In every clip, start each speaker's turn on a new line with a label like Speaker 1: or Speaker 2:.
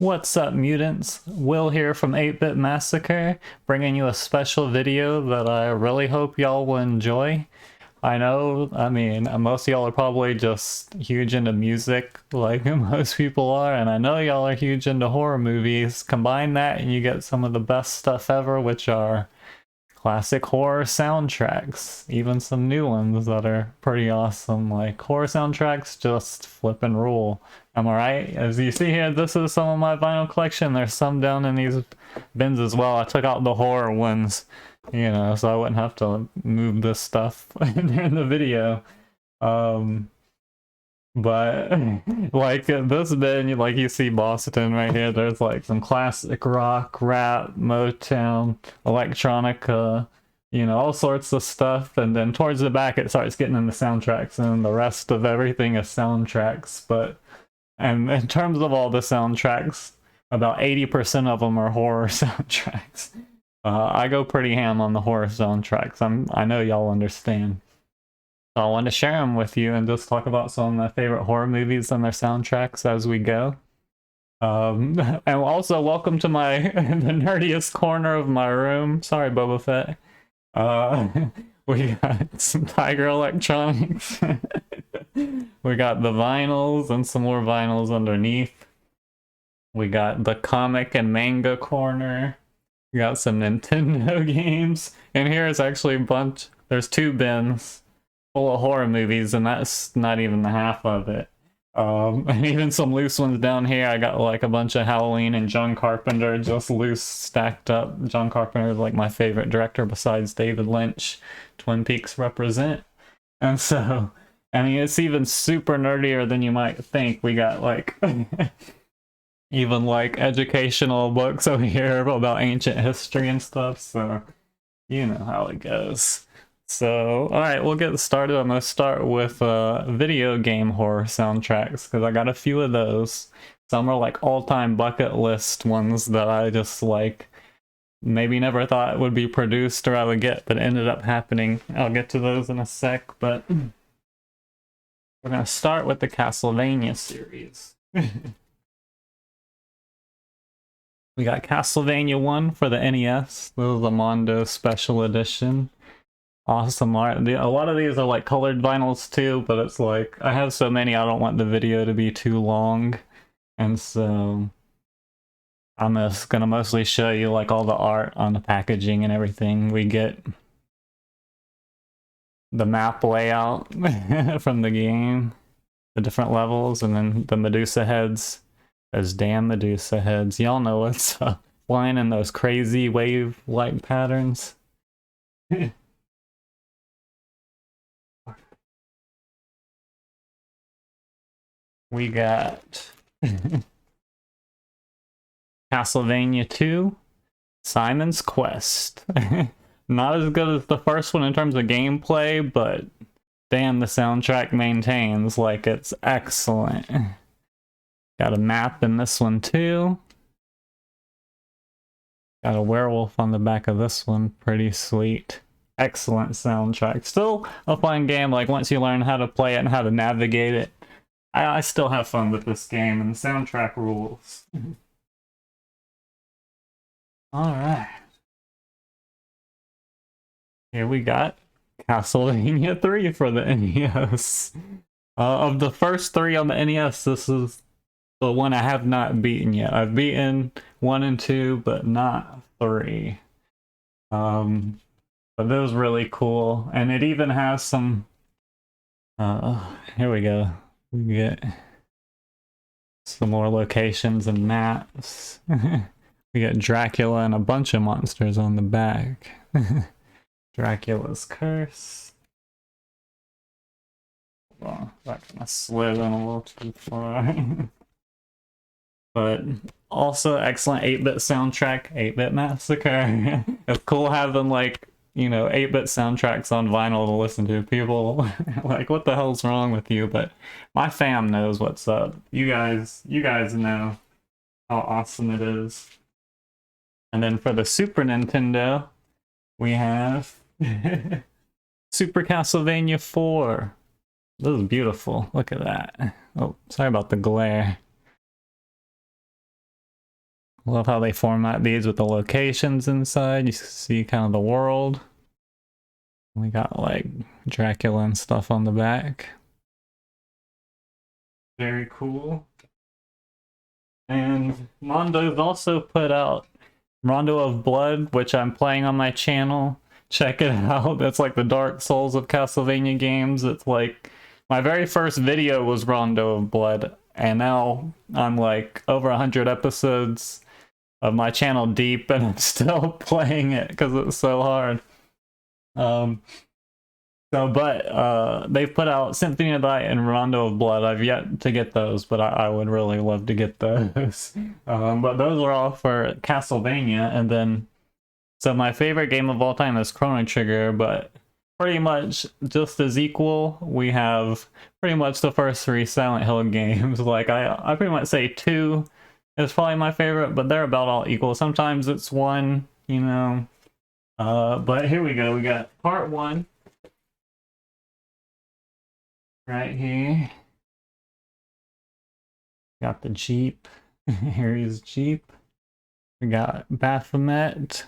Speaker 1: What's up, mutants? Will here from 8-Bit Massacre, bringing you a special video that I really hope y'all will enjoy. I mean, most of y'all are probably just huge into music like most people are, and I know y'all are huge into horror movies. Combine that and you get some of the best stuff ever, which are classic horror soundtracks, even some new ones that are pretty awesome. Like, horror soundtracks just flip and rule. Am I right? As you see here, this is some of my vinyl collection. There's some down in these bins as well. I took out the horror ones, you know, so I wouldn't have to move this stuff in the video. But like this bin, like you see Boston right here, there's like some classic rock, rap, Motown, electronica, you know, all sorts of stuff. And then towards the back it starts getting into soundtracks, and the rest of everything is soundtracks. And in terms of all the soundtracks, about 80% of them are horror soundtracks. I go pretty ham on the horror soundtracks. I know y'all understand. So I wanted to share them with you and just talk about some of my favorite horror movies and their soundtracks as we go. And also welcome to my the nerdiest corner of my room. Sorry, Boba Fett. We got some Tiger Electronics. We got the vinyls and some more vinyls underneath. We got the comic and manga corner. We got some Nintendo games. And here is actually a bunch. There's two bins full of horror movies, and that's not even the half of it. And even some loose ones down here. I got like a bunch of Halloween and John Carpenter just loose stacked up. John Carpenter is like my favorite director besides David Lynch. Twin Peaks represent. And so, I mean, it's even super nerdier than you might think. We got like even like educational books over here about ancient history and stuff, so you know how it goes. So, alright, we'll get started. I'm going to start with video game horror soundtracks, because I got a few of those. Some are like all-time bucket list ones that I just like maybe never thought would be produced or I would get, but ended up happening. I'll get to those in a sec, but we're going to start with the Castlevania series. We got Castlevania 1 for the NES. This is the Mondo Special Edition. Awesome art. A lot of these are like colored vinyls too, but it's like I have so many I don't want the video to be too long, and so I'm just gonna mostly show you like all the art on the packaging and everything. We get the map layout from the game, the different levels, and then the Medusa heads. Those damn Medusa heads. Y'all know what's up. Flying in those crazy wave-like patterns. We got Castlevania 2, Simon's Quest. Not as good as the first one in terms of gameplay, but damn, the soundtrack maintains like it's excellent. Got a map in this one too. Got a werewolf on the back of this one, pretty sweet. Excellent soundtrack. Still a fun game, like once you learn how to play it and how to navigate it. I still have fun with this game, and the soundtrack rules. Alright. Here we got Castlevania 3 for the NES. Of the first three on the NES, this is the one I have not beaten yet. I've beaten 1 and 2, but not 3. But that was really cool. And it even has some... here we go. We get some more locations and maps. We get Dracula and a bunch of monsters on the back. Dracula's Curse. Well, that kind of slid in a little too far. But also excellent 8-bit soundtrack, 8-bit Massacre. It's cool having like, you know, 8-bit soundtracks on vinyl to listen to. People like, what the hell's wrong with you? But my fam knows what's up. You guys know how awesome it is. And then for the Super Nintendo, we have Super Castlevania 4. This is beautiful. Look at that. Oh, sorry about the glare. Love how they format these with the locations inside. You see kind of the world. We got like Dracula and stuff on the back. Very cool. And Mondo's also put out Rondo of Blood, which I'm playing on my channel. Check it out. That's like the Dark Souls of Castlevania games. It's like my very first video was Rondo of Blood, and now I'm like over 100 episodes of my channel deep, and I'm still playing it because it's so hard. They've put out Symphony of Light and Rondo of Blood. I've yet to get those, but I would really love to get those. But those are all for Castlevania, and then so my favorite game of all time is Chrono Trigger, but pretty much just as equal, we have pretty much the first 3 Silent Hill games. Like I pretty much say 2 is probably my favorite, but they're about all equal. Sometimes it's 1, you know. But here we go. We got part 1 right here. Got the Jeep. Harry's Jeep. We got Baphomet.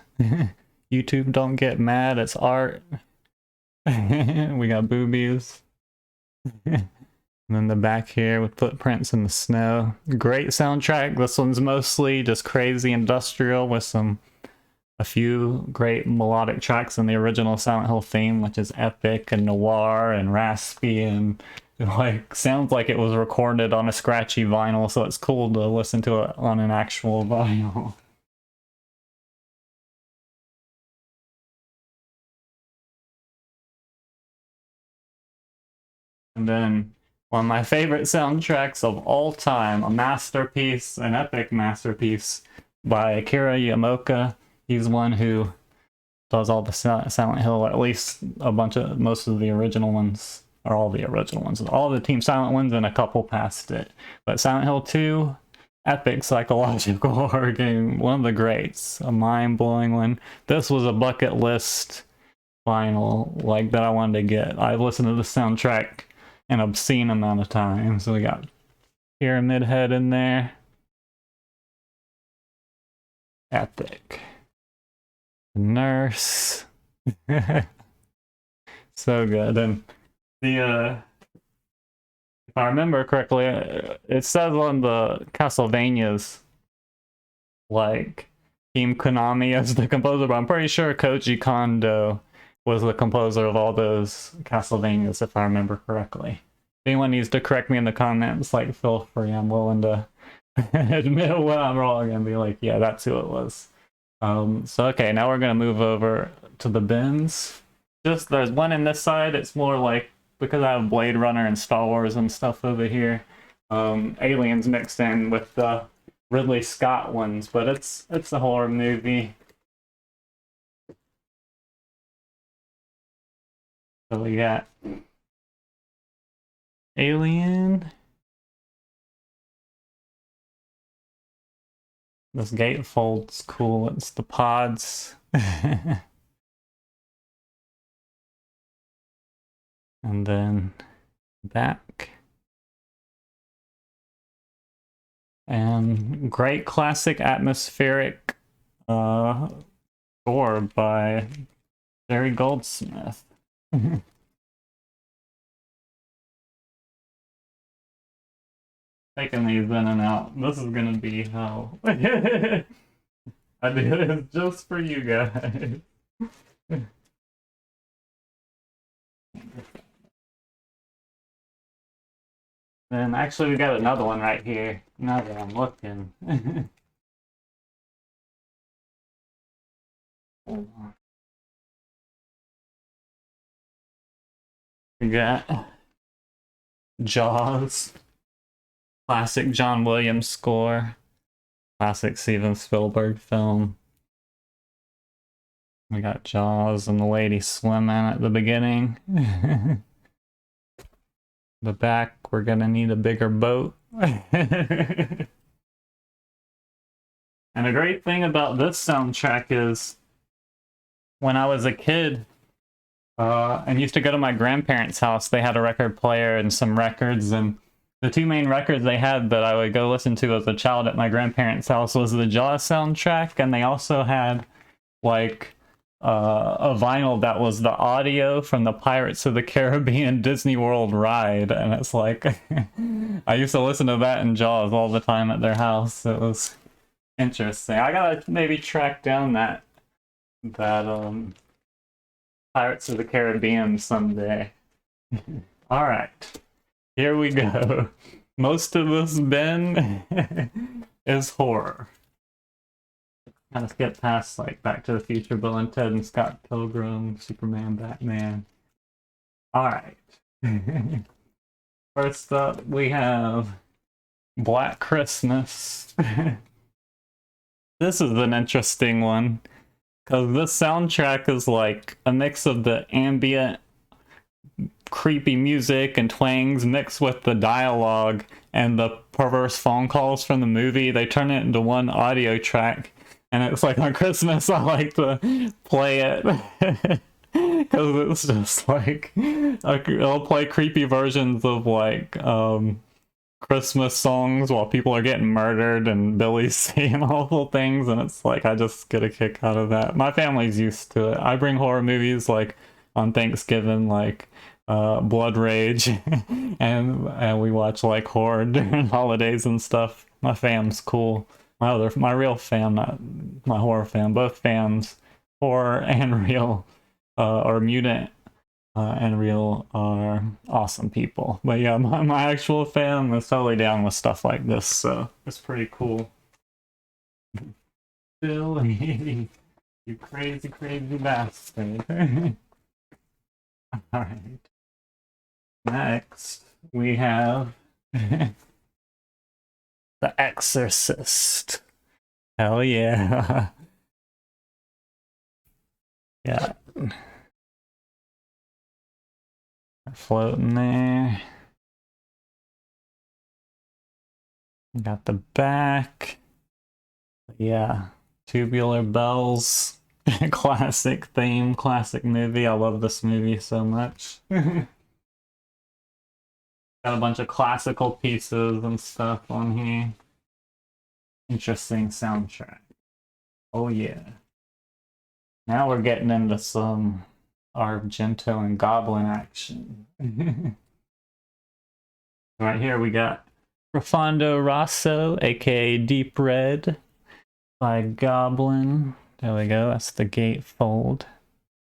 Speaker 1: YouTube, don't get mad, it's art. We got boobies. And then the back here with footprints in the snow. Great soundtrack. This one's mostly just crazy industrial with a few great melodic tracks in the original Silent Hill theme, which is epic and noir and raspy and like sounds like it was recorded on a scratchy vinyl, so it's cool to listen to it on an actual vinyl. And then one of my favorite soundtracks of all time, a masterpiece, an epic masterpiece by Akira Yamaoka. He's one who does all the Silent Hill, at least most of the original ones, or all the original ones, all the Team Silent ones and a couple past it. But Silent Hill 2, epic psychological horror game, one of the greats, a mind-blowing one. This was a bucket list vinyl like that I wanted to get. I've listened to the soundtrack an obscene amount of time. So we got Pyramid Head in there. Epic. Nurse. So good. And the if I remember correctly, it says on the Castlevanias like Team Konami as the composer, but I'm pretty sure Koji Kondo was the composer of all those Castlevanias, if I remember correctly. If anyone needs to correct me in the comments, like, feel free. I'm willing to admit when I'm wrong and be like, yeah, that's who it was. So okay, now we're gonna move over to the bins. Just there's one in this side. It's more like, because I have Blade Runner and Star Wars and stuff over here, Aliens mixed in with the Ridley Scott ones, but it's a horror movie. So we got Alien. This gatefold's cool. It's the pods. And then back. And great classic atmospheric score by Jerry Goldsmith. Taking these in and out. This is gonna be how I did it just for you guys. And actually we got another one right here, now that I'm looking. Hold on. We got Jaws. Classic John Williams score. Classic Steven Spielberg film. We got Jaws and the lady swimming at the beginning. The back, we're gonna need a bigger boat. And the great thing about this soundtrack is, when I was a kid, and used to go to my grandparents' house, they had a record player and some records, and the two main records they had that I would go listen to as a child at my grandparents' house was the Jaws soundtrack, and they also had like a vinyl that was the audio from the Pirates of the Caribbean Disney World ride, and it's like I used to listen to that in Jaws all the time at their house. It was interesting. I gotta maybe track down that Pirates of the Caribbean someday. All right, here we go. Most of this bin is horror. Kind of skip past like Back to the Future, Bill and Ted and Scott Pilgrim, Superman, Batman. All right. First up, we have Black Christmas. This is an interesting one because this soundtrack is like a mix of the ambient creepy music and twangs mixed with the dialogue and the perverse phone calls from the movie. They turn it into one audio track, and it's like on Christmas I like to play it because it's just like I'll play creepy versions of like Christmas songs while people are getting murdered and Billy's saying awful things, and it's like I just get a kick out of that. My family's used to it. I bring horror movies like on Thanksgiving, like Blood Rage, and we watch like horror during holidays and stuff. My fam's cool. My real fam, not my horror fam, both fams, horror and real, or mutant and real are awesome people. But yeah, my actual fam is totally down with stuff like this, so it's pretty cool. Billy, you crazy, crazy bastard. Alright. Next, we have The Exorcist. Hell yeah. Yeah. Floating there. Got the back. Yeah. Tubular Bells. Classic theme, classic movie. I love this movie so much. Got a bunch of classical pieces and stuff on here. Interesting soundtrack. Oh yeah. Now we're getting into some Argento and Goblin action. Right here we got Profondo Rosso, aka Deep Red, by Goblin. There we go, that's the gatefold.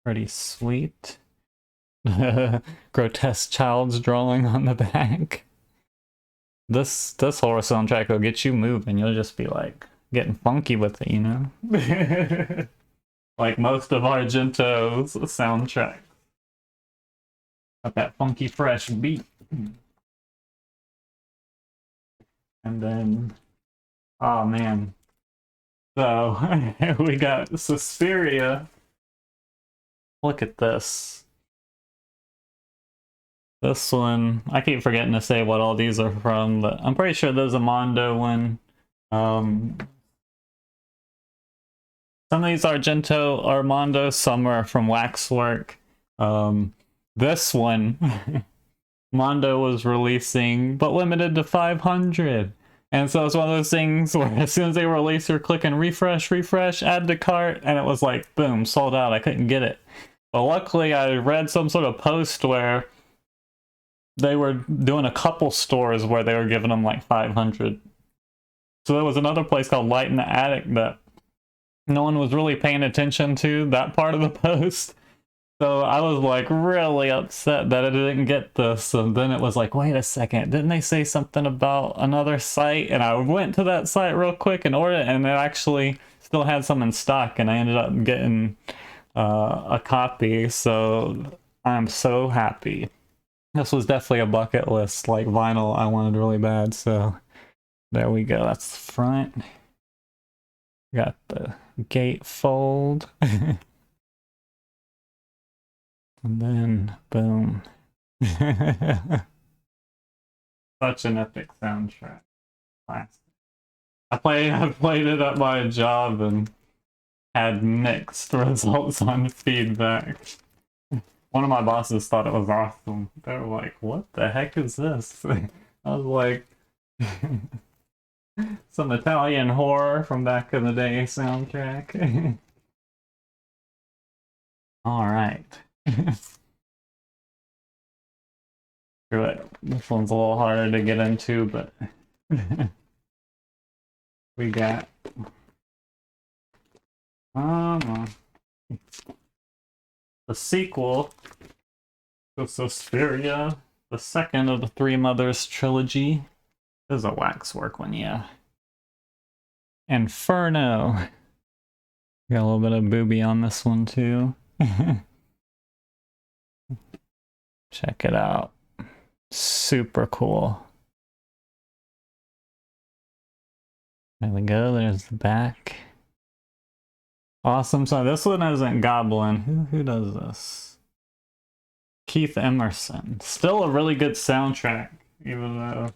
Speaker 1: Pretty sweet. Grotesque child's drawing on the back. This horror soundtrack will get you moving. You'll just be like getting funky with it, you know? Like most of Argento's soundtrack. Got that funky fresh beat. And then, oh man. So we got Suspiria. Look at this. This one, I keep forgetting to say what all these are from, but I'm pretty sure there's a Mondo one. Some of these Argento are Mondo, some are from Waxwork. This one, Mondo was releasing, but limited to 500. And so it's one of those things where as soon as they release, you're clicking refresh, add to cart, and it was like, boom, sold out. I couldn't get it. But luckily, I read some sort of post where they were doing a couple stores where they were giving them like 500. So there was another place called Light in the Attic that no one was really paying attention to, that part of the post. So I was like really upset that I didn't get this. And then it was like, wait a second, didn't they say something about another site? And I went to that site real quick and ordered it, and it actually still had some in stock, and I ended up getting a copy. So I'm so happy. This was definitely a bucket list, like vinyl I wanted really bad. So there we go. That's the front. Got the gatefold. And then, boom. Such an epic soundtrack. Classic. I played it at my job and had mixed results on feedback. One of my bosses thought it was awesome. They were like, what the heck is this? I I was like, some Italian horror from back in the day soundtrack. All right. Screw it. This one's a little harder to get into, but we got the sequel to Suspiria, the second of the Three Mothers trilogy. This is a Waxwork one, yeah. Inferno. Got a little bit of booby on this one too. Check it out. Super cool. There we go, there's the back. Awesome. So this one isn't Goblin. Who does this? Keith Emerson. Still a really good soundtrack, even though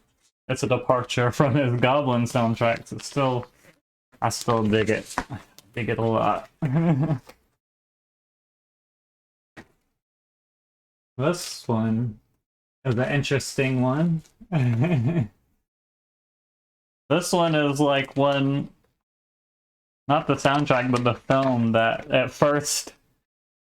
Speaker 1: it's a departure from his Goblin soundtracks. It's still, I still dig it. I dig it a lot. This one is an interesting one. This one is like one, not the soundtrack, but the film that at first,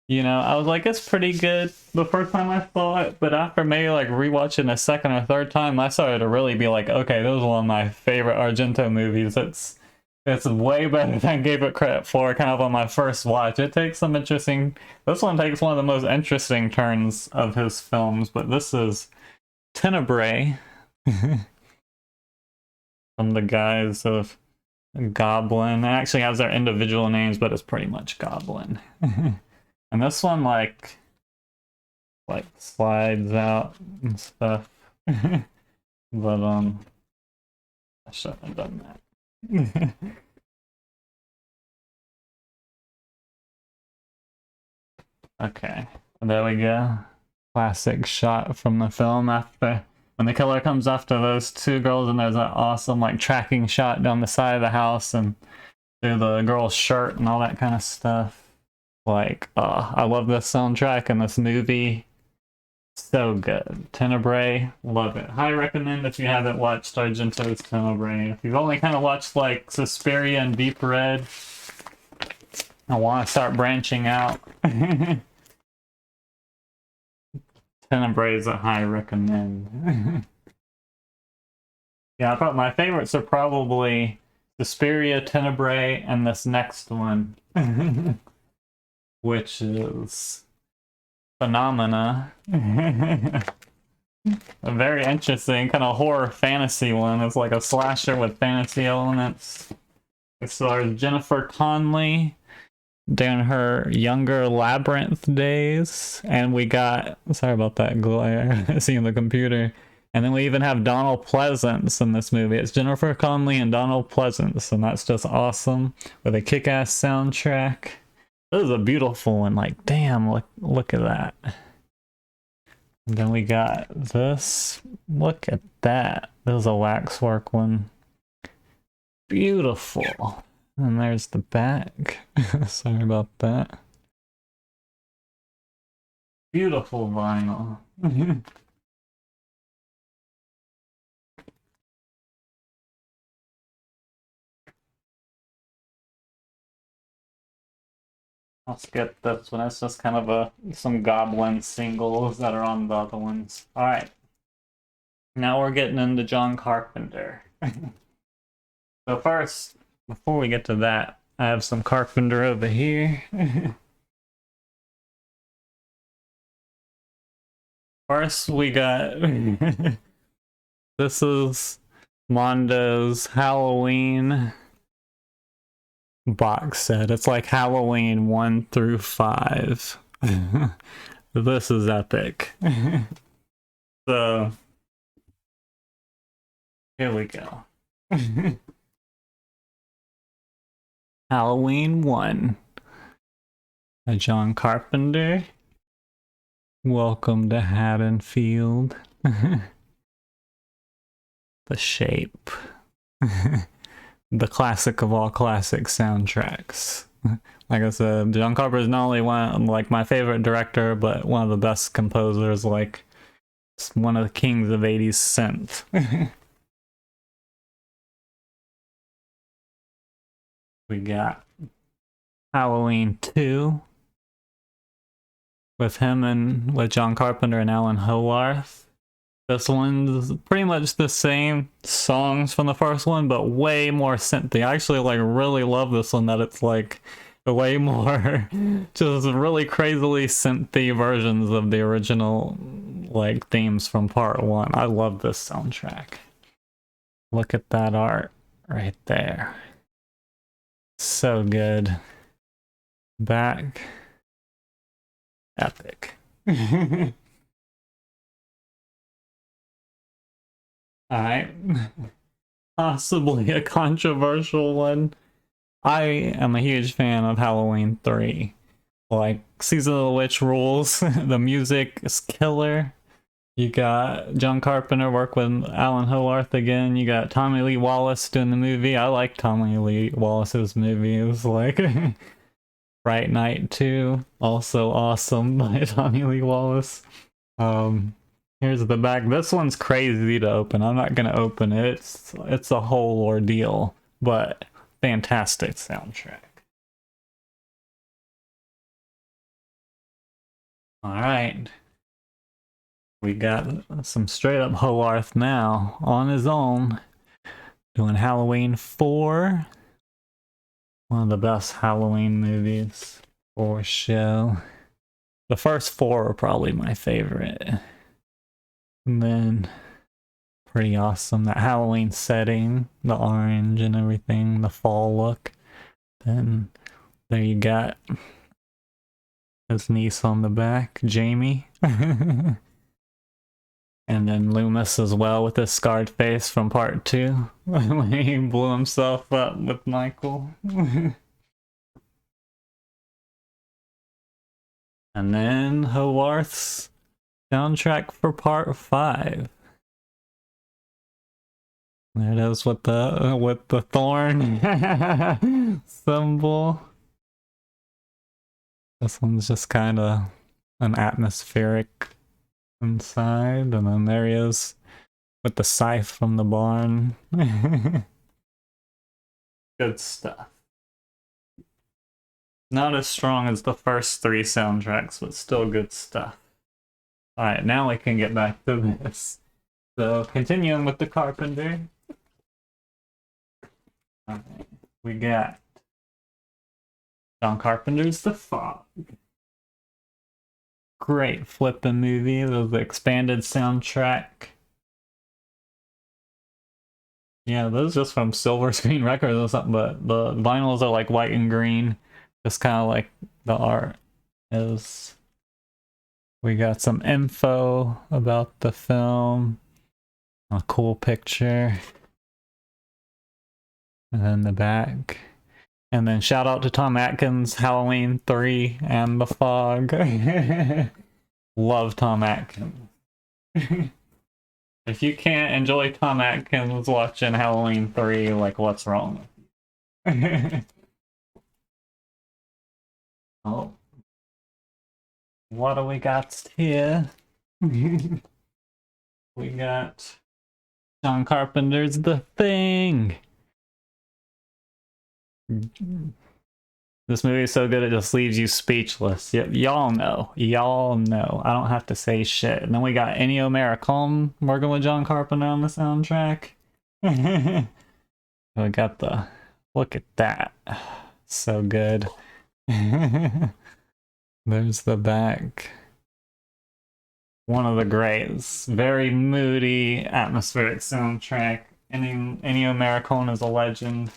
Speaker 1: you know, I was like, it's pretty good the first time I saw it, but after maybe like rewatching a second or third time, I started to really be like, okay, this is one of my favorite Argento movies. It's way better than I gave it credit for, kind of on my first watch. It takes some interesting, this one takes one of the most interesting turns of his films, but this is Tenebrae from the guys of Goblin. It actually has their individual names, but it's pretty much Goblin. And this one like slides out and stuff. But I shouldn't have done that. Okay, there we go. Classic shot from the film after when the killer comes after those two girls, and there's that awesome like tracking shot down the side of the house and through the girl's shirt and all that kind of stuff. Like, I love this soundtrack and this movie. So good. Tenebrae, love it. Highly recommend if you haven't watched Argento's Tenebrae. If you've only kind of watched like Suspiria and Deep Red, I want to start branching out. Tenebrae is a high recommend. Yeah, I thought my favorites are probably Suspiria, Tenebrae, and this next one, which is Phenomena. A very interesting kind of horror fantasy one. It's like a slasher with fantasy elements. It stars Jennifer Connelly during her younger Labyrinth days, and we got, sorry about that glare, seeing the computer, and then we even have Donald Pleasance in this movie. It's Jennifer Connelly and Donald Pleasance, and that's just awesome with a kick-ass soundtrack. This is a beautiful one, like damn, look at that. And then we got this, look at that. This is a Waxwork one. Beautiful. And there's the back. Sorry about that. Beautiful vinyl. I'll skip this one. It's just kind of some Goblin singles that are on the other ones. Alright. Now we're getting into John Carpenter. So first, before we get to that, I have some Carpenter over here. First, we got... This is Mondo's Halloween box set. It's like Halloween 1 through 5. This is epic. So, here we go. Halloween 1. A John Carpenter. Welcome to Haddonfield. The Shape. The classic of all classic soundtracks. Like I said, John Carpenter is not only one, like my favorite director, but one of the best composers. Like It's one of the kings of 80s synth. We got Halloween 2 with him and with John Carpenter and Alan Howarth. This one's pretty much the same songs from the first one, but way more synthy. I actually like really love this one, that it's like way more just really crazily synthy versions of the original like themes from part 1. I love this soundtrack. Look at that art right there. So good. Back. Epic. Alright. Possibly a controversial one. I am a huge fan of Halloween 3. Like, Season of the Witch rules. The music is killer. You got John Carpenter work with Alan Howarth again. You got Tommy Lee Wallace doing the movie. I like Tommy Lee Wallace's movies. Like Fright Night 2, also awesome by Tommy Lee Wallace. Here's the back. This one's crazy to open. I'm not gonna open it. It's a whole ordeal, but fantastic soundtrack. All right. We got some straight up Howarth now on his own, doing Halloween 4. One of the best Halloween movies for sure. The first 4 are probably my favorite. And then, pretty awesome. That Halloween setting, the orange and everything, the fall look. Then, there you got his niece on the back, Jamie. And then Loomis as well with his scarred face from part 2 when he blew himself up with Michael. And then Howarth's soundtrack for part 5. There it is with the thorn symbol. This one's just kind of an atmospheric inside, and then there he is with the scythe from the barn. Good stuff. Not as strong as the first 3 soundtracks, but still good stuff. Alright, now we can get back to this. So, continuing with the Carpenter. Alright, we got John Carpenter's The Fog. Great flippin' movie. The expanded soundtrack. Yeah, those just from Silver Screen Records or something, but the vinyls are like white and green. Just kind of like the art is. We got some info about the film. A cool picture. And then the back. And then shout out to Tom Atkins, Halloween 3 and The Fog. Love Tom Atkins. If you can't enjoy Tom Atkins watching Halloween 3, like, what's wrong with you? Oh. What do we got here? We got John Carpenter's The Thing. This movie is so good it just leaves you speechless. Yep, y'all know. Y'all know. I don't have to say shit. And then we got Ennio Morricone working with John Carpenter on the soundtrack. We got the... Look at that. So good. There's the back. One of the greats. Very moody, atmospheric soundtrack. Ennio Morricone is a legend.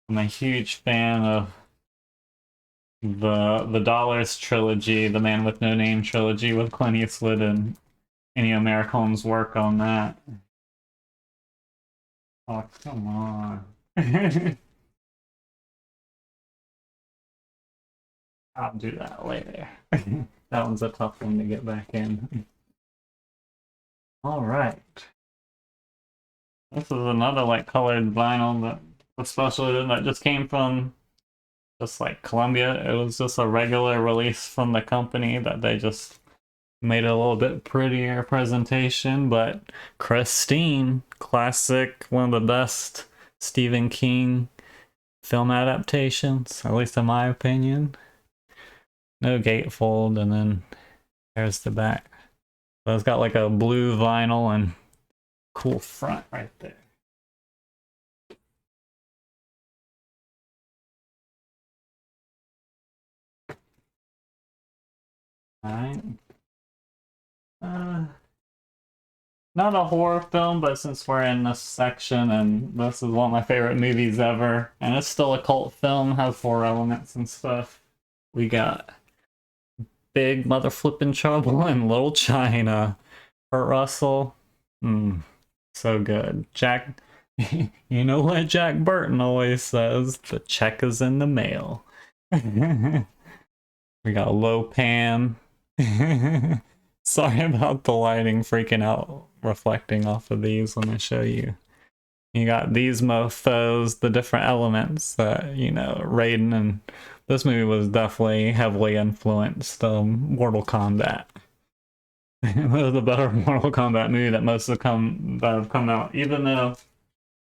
Speaker 1: I'm a huge fan of the Dollars trilogy, the Man with No Name trilogy with Clint Eastwood and Ennio Morricone's work on that. Oh, come on. I'll do that later. That one's a tough one to get back in. Alright. This is another like colored vinyl that was special edition that just came from just like Columbia. It was just a regular release from the company that they just Made it a little bit prettier presentation, but Christine, classic, one of the best Stephen King film adaptations, at least in my opinion. No gatefold, and then there's the back. So it's got like a blue vinyl and cool front right there. Alright. Not a horror film, but since we're in this section, and this is one of my favorite movies ever, and it's still a cult film, has horror elements and stuff, we got Big Mother Flippin' Trouble in Little China. Kurt Russell, so good. Jack, you know what Jack Burton always says? The check is in the mail. We got Low Pan. Sorry about the lighting freaking out, reflecting off of these when I show you. You got these mofos, the different elements that, you know, Raiden, and this movie was definitely heavily influenced Mortal Kombat. It was a better Mortal Kombat movie that have come out, even though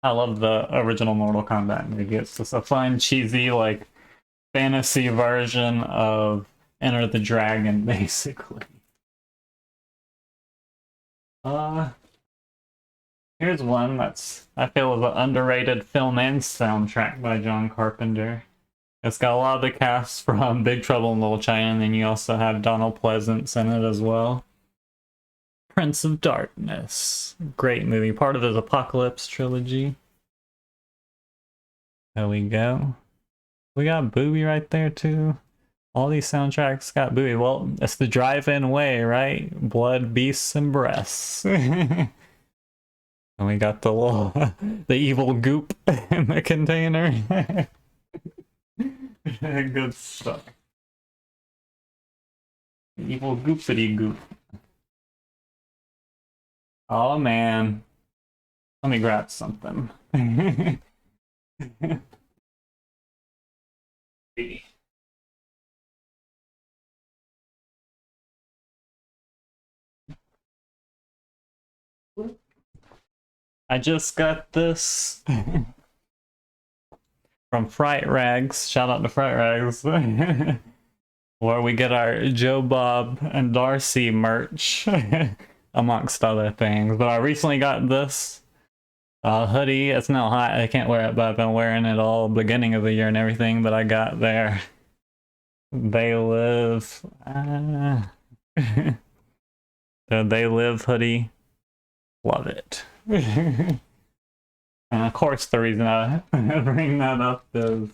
Speaker 1: I love the original Mortal Kombat movie. It's just a fun, cheesy, like, fantasy version of Enter the Dragon, basically. Here's one that's, I feel, is an underrated film and soundtrack by John Carpenter. It's got a lot of the cast from Big Trouble in Little China, and then you also have Donald Pleasance in it as well. Prince of Darkness. Great movie, part of his Apocalypse trilogy. There we go. We got Bowie right there too. All these soundtracks got Bowie. Well, it's the drive-in way, right? Blood, beasts, and breasts. And we got the little, the evil goop in the container. Good stuff. Evil goopity goop. Oh man. Let me grab something. I just got this from Fright Rags. Shout out to Fright Rags. Where we get our Joe Bob and Darcy merch, amongst other things. But I recently got this hoodie. It's not hot, I can't wear it, but I've been wearing it all beginning of the year and everything. But I got their They Live the They Live hoodie. Love it. And of course the reason I bring that up is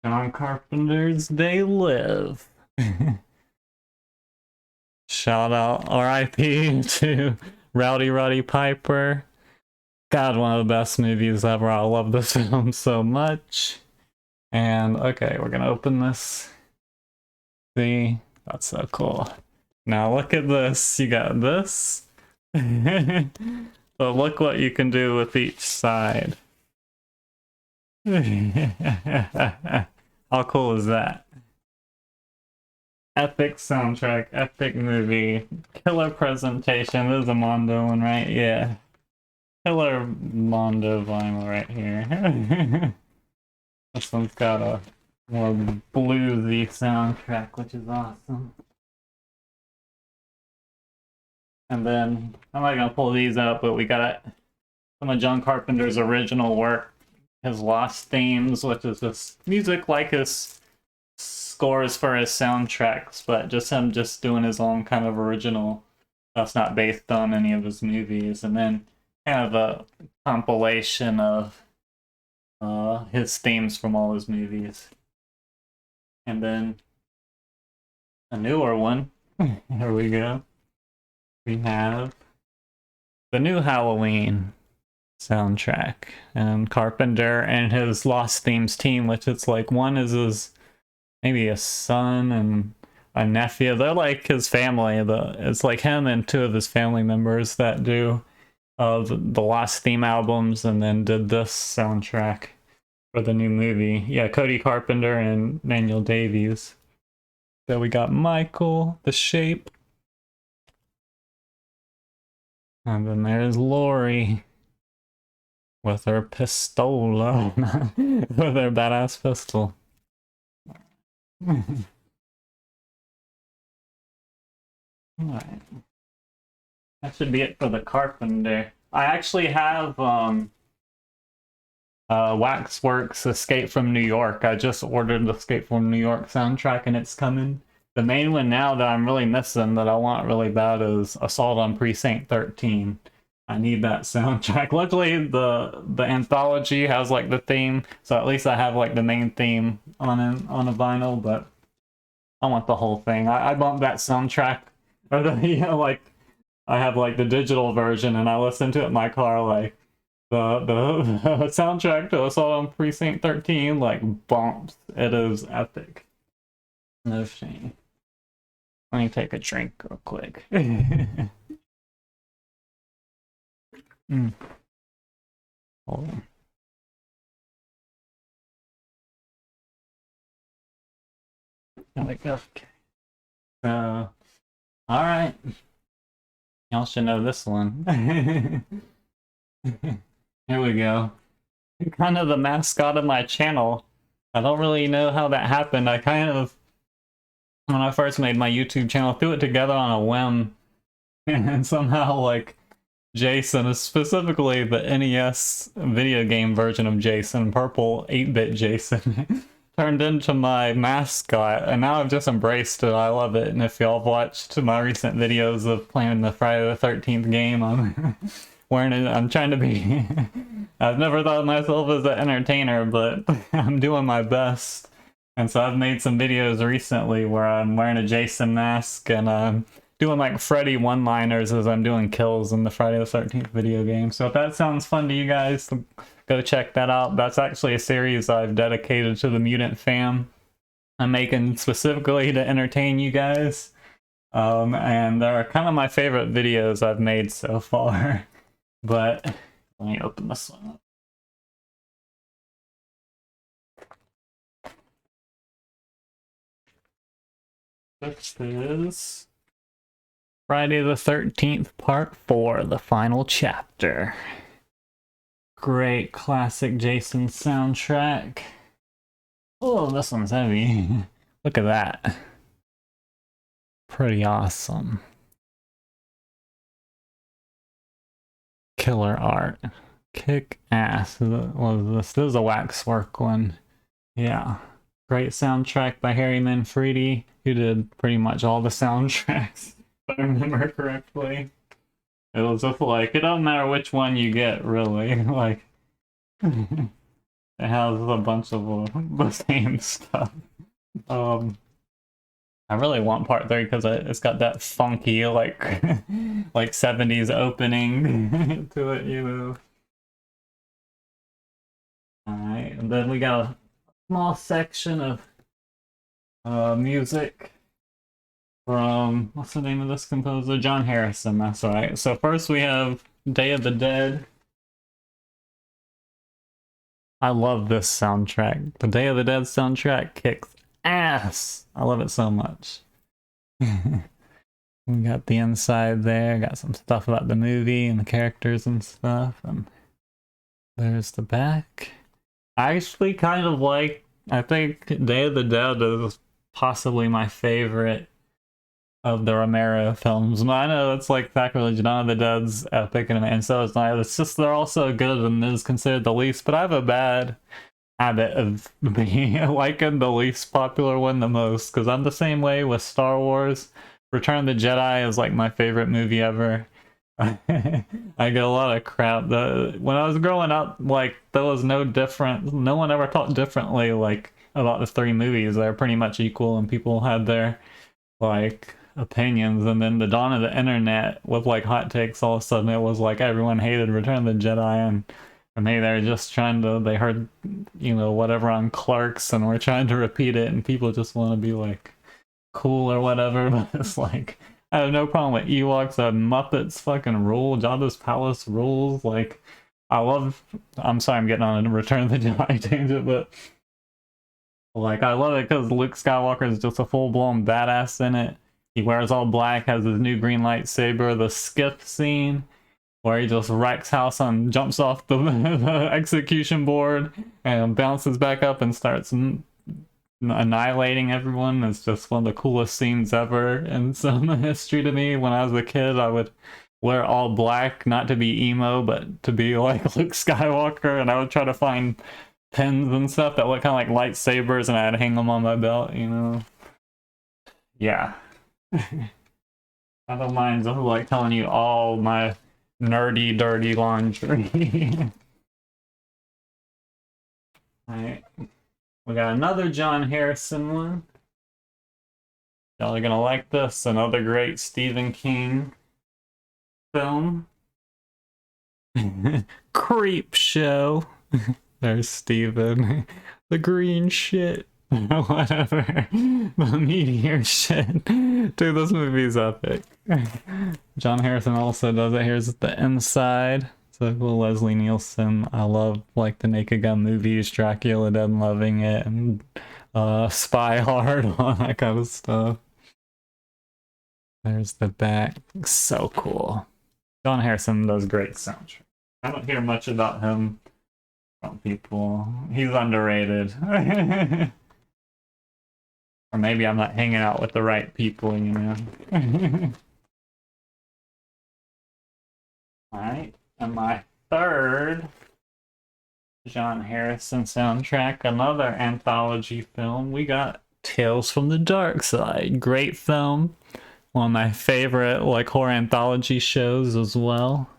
Speaker 1: John Carpenter's They Live. Shout out RIP to Rowdy Roddy Piper. God, one of the best movies ever. I love this film so much. And okay, we're gonna open this. See, that's so cool. Now look at this. You got this. But look what you can do with each side. How cool is that? Epic soundtrack, epic movie, killer presentation. This is a Mondo one, right? Yeah. Killer Mondo vinyl right here. This one's got a more bluesy soundtrack, which is awesome. And then, I'm not gonna pull these up, but we got some of John Carpenter's original work, his Lost Themes, which is just music like his scores for his soundtracks, but just him just doing his own kind of original that's not based on any of his movies. And then kind of a compilation of his themes from all his movies. And then a newer one. Here we go. We have the new Halloween soundtrack, and Carpenter and his Lost Themes team, which it's like one is his maybe a son and a nephew. They're like his family. It's like him and two of his family members that do the Lost Theme albums, and then did this soundtrack. for the new movie. Yeah, Cody Carpenter and Manuel Davies. So we got Michael, the Shape, and then there's Lori with her pistola, with her badass pistol. Alright. That should be it for the Carpenter. I actually have Waxworks Escape from New York. I just ordered the Escape from New York soundtrack and it's coming. The main one now that I'm really missing that I want really bad is Assault on Precinct 13. I need that soundtrack. Luckily the anthology has like the theme, so at least I have like the main theme on a vinyl, but I want the whole thing. I bumped that soundtrack, or the like I have like the digital version and I listen to it in my car like the soundtrack to Assault on Precinct 13 like bumps. It is epic. No shame. Let me take a drink real quick. Hold on. There we go. Okay. Alright. Y'all should know this one. Here we go. Kind of the mascot of my channel. I don't really know how that happened. I kind of, when I first made my YouTube channel, threw it together on a whim. And somehow, like, Jason, specifically the NES video game version of Jason, purple 8-bit Jason, turned into my mascot, and now I've just embraced it. I love it, and if y'all have watched my recent videos of playing the Friday the 13th game, I'm wearing it. I'm trying to be... I've never thought of myself as an entertainer, but I'm doing my best. And so I've made some videos recently where I'm wearing a Jason mask, and I'm doing like Freddy one-liners as I'm doing kills in the Friday the 13th video game. So if that sounds fun to you guys, go check that out. That's actually a series I've dedicated to the Mutant fam. I'm making specifically to entertain you guys. And they're kind of my favorite videos I've made so far. But let me open this one up. This is Friday the 13th, Part 4, the final chapter. Great classic Jason soundtrack. Oh, this one's heavy. Look at that. Pretty awesome. Killer art. Kick ass. What is this? This is a Waxwork one. Yeah. Great soundtrack by Harry Manfredi, who did pretty much all the soundtracks, if I remember correctly. It was just like, it doesn't matter which one you get, really. Like, it has a bunch of the same stuff. I really want part 3 because it's got that funky, like, like 70s opening to it, you know. Alright, and then we got a small section of music from, what's the name of this composer? John Harrison, that's right. So first we have Day of the Dead. I love this soundtrack. The Day of the Dead soundtrack kicks ass. I love it so much. We got the inside there, got some stuff about the movie and the characters and stuff, and there's the back. I actually kind of like, I think Day of the Dead is possibly my favorite of the Romero films. I know it's like sacrilege, Dawn of the Dead's epic, and so is Night. It's just they're all so good and is considered the least, but I have a bad habit of liking the least popular one the most, because I'm the same way with Star Wars. Return of the Jedi is like my favorite movie ever. I get a lot of crap. When I was growing up, like, there was no one ever talked differently like about the 3 movies. They're pretty much equal and people had their like opinions, and then the dawn of the internet with like hot takes, all of a sudden it was like everyone hated Return of the Jedi, and maybe they're just they heard, you know, whatever on Clerks and we're trying to repeat it, and people just want to be like cool or whatever. But it's like, I have no problem with Ewoks. Muppets fucking rule. Jabba's Palace rules. Like, I love. I'm sorry, I'm getting on a Return of the Jedi tangent, but like I love it because Luke Skywalker is just a full-blown badass in it. He wears all black, has his new green lightsaber. The skiff scene where he just wrecks house and jumps off the, the execution board and bounces back up and starts annihilating everyone is just one of the coolest scenes ever in cinema history to me. When I was a kid, I would wear all black, not to be emo, but to be like Luke Skywalker, and I would try to find pins and stuff that look kind of like lightsabers, and I'd hang them on my belt, you know? Yeah. I don't mind just like telling you all my nerdy, dirty laundry. Alright. We got another John Harrison one. Y'all are gonna like this. Another great Stephen King film. Creep Show. There's Steven. The green shit. Whatever. The meteor shit. Dude, this movie's epic. John Harrison also does it. Here's the inside. So cool. Leslie Nielsen. I love like the Naked Gun movies, Dracula Dead, loving it, and Spy Hard, all that kind of stuff. There's the back. So cool. John Harrison does great soundtrack. I don't hear much about him from people. He's underrated. Or maybe I'm not hanging out with the right people, you know. Alright, and my third John Harrison soundtrack, another anthology film. We got Tales from the Dark Side. Great film. One of my favorite like horror anthology shows as well.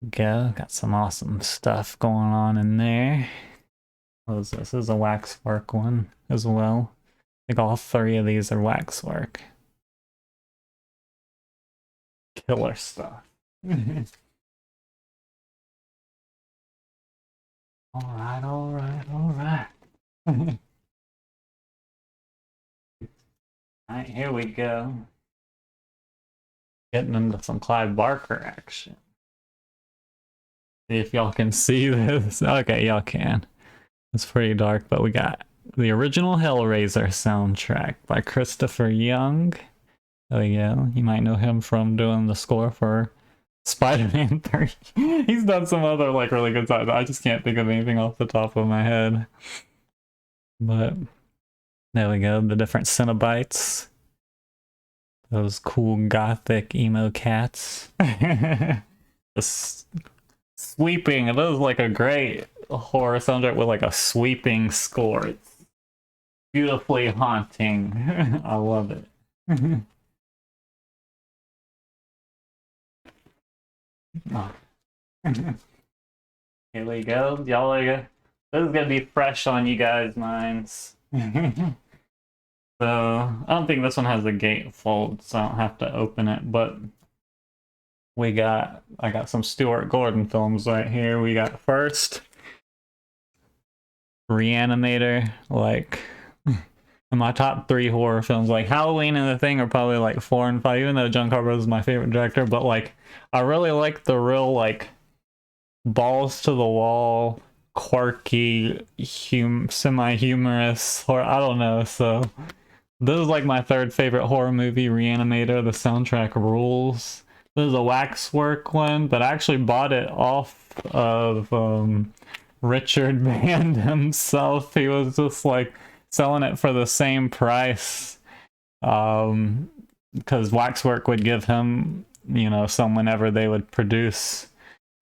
Speaker 1: Got some awesome stuff going on in there. What is this? This is a Waxwork one as well. I think all three of these are Waxwork. Killer stuff. Alright, alright, alright. Alright, here we go. Getting into some Clive Barker action. See if y'all can see this. Okay, y'all can. It's pretty dark, but we got the original Hellraiser soundtrack by Christopher Young. Oh yeah, you might know him from doing the score for Spider-Man 3. He's done some other like really good songs. I just can't think of anything off the top of my head. But there we go, the different Cenobites. Those cool gothic emo cats. Just sweeping. It is like a great horror soundtrack with like a sweeping score. It's beautifully haunting. I love it. Oh. Here we go. Y'all are this is gonna be fresh on you guys' minds. So I don't think this one has a gatefold, so I don't have to open it, but I got some Stuart Gordon films right here. We got first Reanimator, like in my top 3 horror films. Like Halloween and The Thing are probably like 4 and 5, even though John Carpenter is my favorite director, but like I really like the real like balls to the wall, quirky, semi-humorous horror. I don't know, so this is like my 3rd favorite horror movie, Reanimator. The soundtrack rules. This is a Waxwork one, but I actually bought it off of Richard Band himself. He was just like selling it for the same price because Waxwork would give him, you know, some whenever they would produce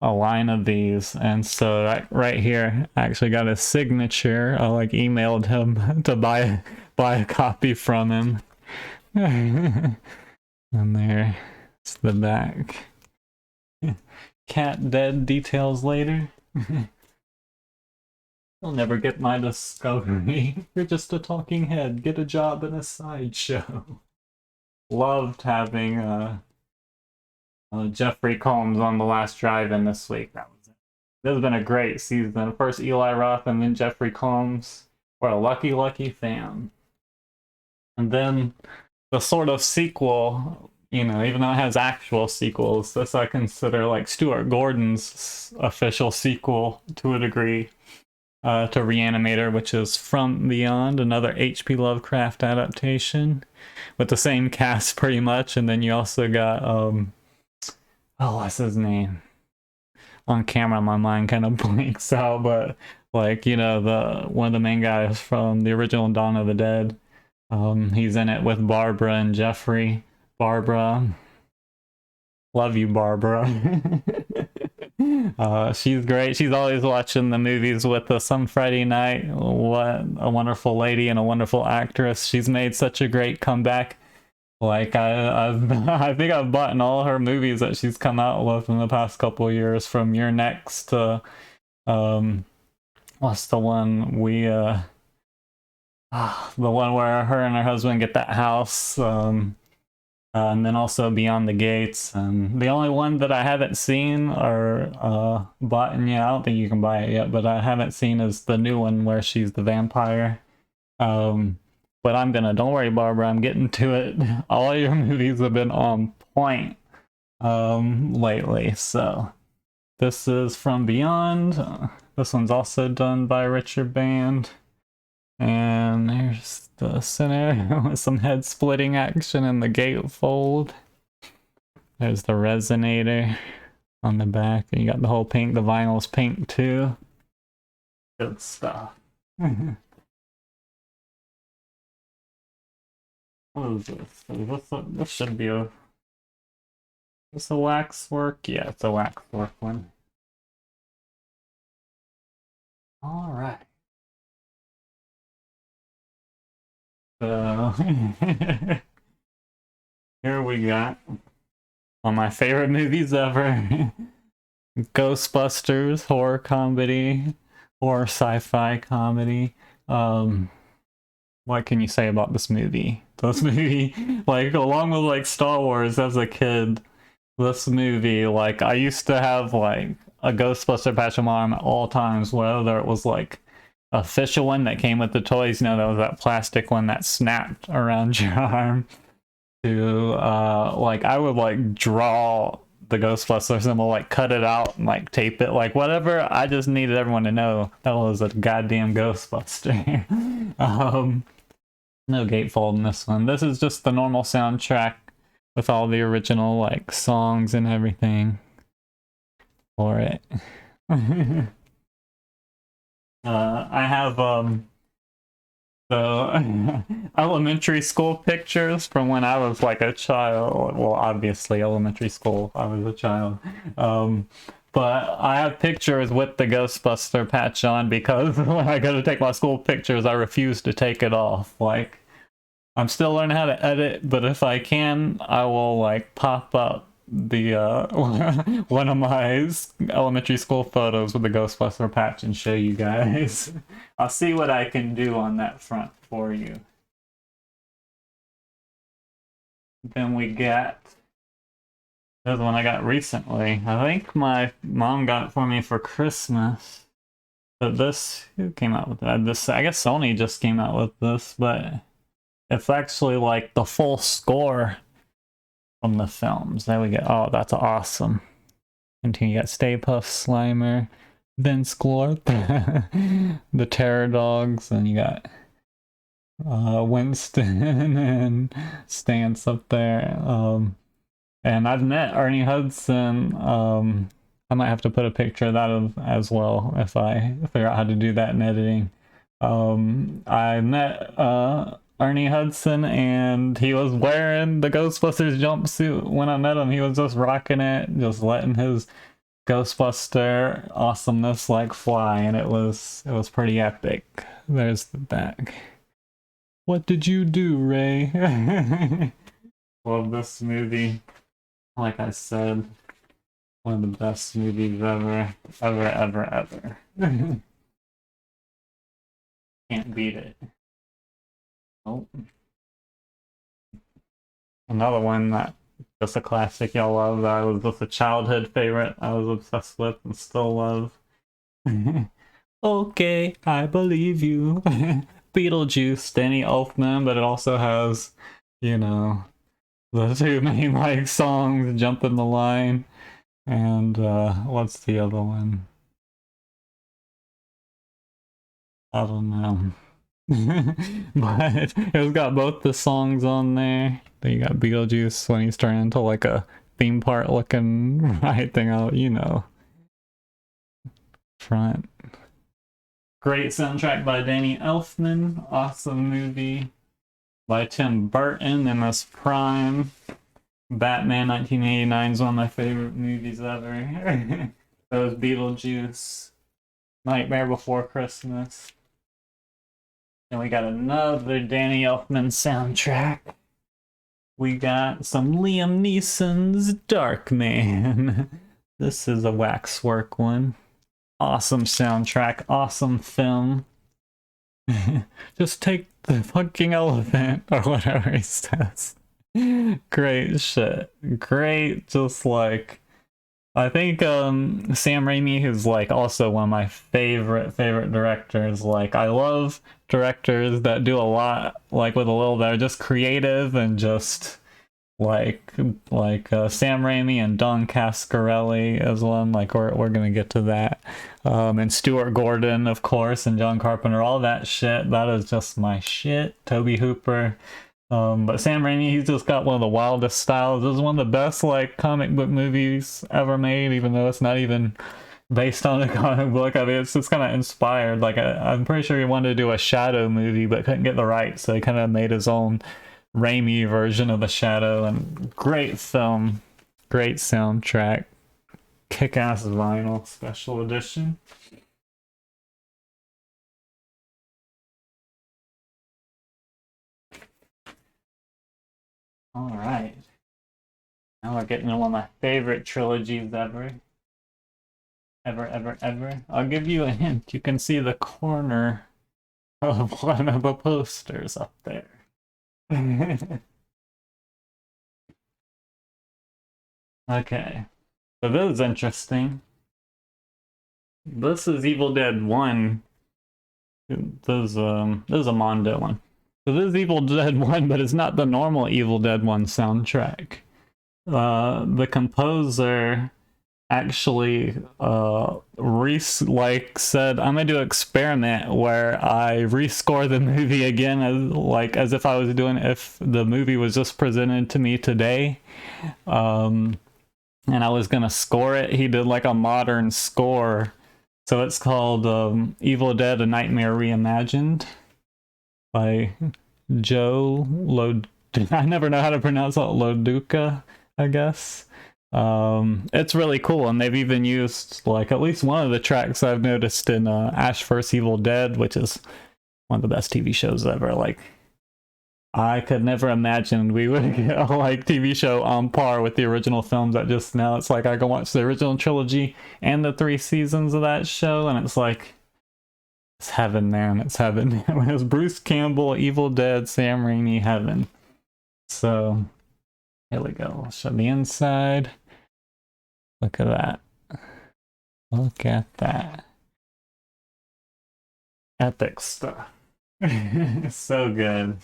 Speaker 1: a line of these. And so right here, I actually got a signature. I like emailed him to buy a copy from him. And there's the back. Cat dead, details later. You'll never get my discovery. You're just a talking head. Get a job in a sideshow. Loved having Jeffrey Combs on The Last Drive-In this week. This has been a great season. First Eli Roth and then Jeffrey Combs. We're a lucky, lucky fan. And then the sort of sequel you know, even though it has actual sequels, this I consider like Stuart Gordon's official sequel to a degree, to Reanimator, which is From Beyond, another H.P. Lovecraft adaptation with the same cast pretty much. And then you also got, oh, what's his name? On camera, my mind kind of blanks out, but like, you know, the one of the main guys from the original Dawn of the Dead. He's in it with Barbara and Jeffrey. Barbara, love you, Barbara. She's great. She's always watching the movies with us on Friday night. What a wonderful lady and a wonderful actress. She's made such a great comeback. Like I think I've bought in all her movies that she's come out with in the past couple of years, from Your Next to what's the one the one where her and her husband get that house, and then also Beyond the Gates. And the only one that I haven't seen or bought in yet, I don't think you can buy it yet, but I haven't seen is the new one where she's the vampire. But don't worry, Barbara, I'm getting to it. All your movies have been on point lately. So this is From Beyond. This one's also done by Richard Band. And there's the center with some head splitting action and the gatefold. There's the resonator on the back. And you got the whole pink. The vinyl's pink too. Good stuff. What is this? This should be a... Is this a waxwork? Yeah, it's a waxwork one. Alright. So... here we got one of my favorite movies ever. Ghostbusters, horror comedy, horror sci-fi comedy. What can you say about this movie? This movie, like, along with like Star Wars as a kid, this movie, like, I used to have like a Ghostbuster patch on my arm at all times, whether it was like a official one that came with the toys, you know, that was that plastic one that snapped around your arm, to like, I would like draw the Ghostbuster symbol, like cut it out and like tape it, like whatever. I just needed everyone to know that was a goddamn Ghostbuster. No gatefold in this one. This is just the normal soundtrack with all the original like songs and everything for it. I have so elementary school pictures from when I was like a child. Well, obviously elementary school, I was a child. But I have pictures with the Ghostbuster patch on because when I go to take my school pictures, I refuse to take it off. Like, I'm still learning how to edit, but if I can, I will like pop up the one of my elementary school photos with the Ghostbuster patch and show you guys. I'll see what I can do on that front for you. Then we get this one I got recently. I think my mom got it for me for Christmas. But this, who came out with that? This, I guess Sony just came out with this, but it's actually like the full score from the films. There we go. Oh, that's awesome. And here you got Stay Puft Slimer, Vince Glorp, the Terror Dogs, and you got Winston and Stance up there. And I've met Ernie Hudson. I might have to put a picture of that as well if I figure out how to do that in editing. I met Ernie Hudson, and he was wearing the Ghostbusters jumpsuit when I met him. He was just rocking it, just letting his Ghostbuster awesomeness like fly, and it was pretty epic. There's the back. What did you do, Ray? Love this movie. Like I said, one of the best movies ever. Can't beat it. Oh. Another one that just a classic y'all love, that was just a childhood favorite I was obsessed with and still love. Okay, I believe you. Beetlejuice, Danny Elfman, but it also has, you know, the two main like songs, Jumping the Line and what's the other one? I don't know. But it's got both the songs on there. Then you got Beetlejuice when he's turning into like a theme park looking ride thing out, you know. Front. Great soundtrack by Danny Elfman. Awesome movie by Tim Burton in his prime. Batman 1989 is one of my favorite movies ever. That was Beetlejuice. Nightmare Before Christmas. And we got another Danny Elfman soundtrack. We got some Liam Neeson's Darkman. This is a Waxwork one. Awesome soundtrack, awesome film. Just take the fucking elephant, or whatever he says. Great shit. Great, just like I think Sam Raimi, who's like also one of my favorite directors. Like I love directors that do a lot like with a little that are just creative and just like Sam Raimi and Don Cascarelli as one. Like we're gonna get to that. And Stuart Gordon, of course, and John Carpenter, all that shit. That is just my shit. Toby Hooper. But Sam Raimi, he's just got one of the wildest styles. This is one of the best like comic book movies ever made, even though it's not even based on a comic book. I mean, it's just kind of inspired. Like I'm pretty sure he wanted to do a Shadow movie, but couldn't get the rights, so he kind of made his own Raimi version of the Shadow. And great film, great soundtrack, kick-ass vinyl special edition. All right. Now we're getting to one of my favorite trilogies ever. Ever. I'll give you a hint. You can see the corner of one of the posters up there. Okay. So this is interesting. This is Evil Dead 1. This is a Mondo one. So this is Evil Dead 1, but it's not the normal Evil Dead 1 soundtrack. The composer actually said, I'm gonna do an experiment where I rescore the movie again as if I was doing if the movie was just presented to me today. And I was gonna score it. He did like a modern score. So it's called Evil Dead: A Nightmare Reimagined by Joe Lod. I never know how to pronounce it. Loduca, I guess. It's really cool, and they've even used like at least one of the tracks I've noticed in Ash vs. Evil Dead, which is one of the best TV shows ever. Like, I could never imagine we would get a like TV show on par with the original films. That just now it's like I can watch the original trilogy and the 3 seasons of that show, and it's like it's heaven, man. It's heaven. It was Bruce Campbell, Evil Dead, Sam Raimi, heaven. So here we go. I'll show the inside. Look at that. Look at that. Epic stuff. So good.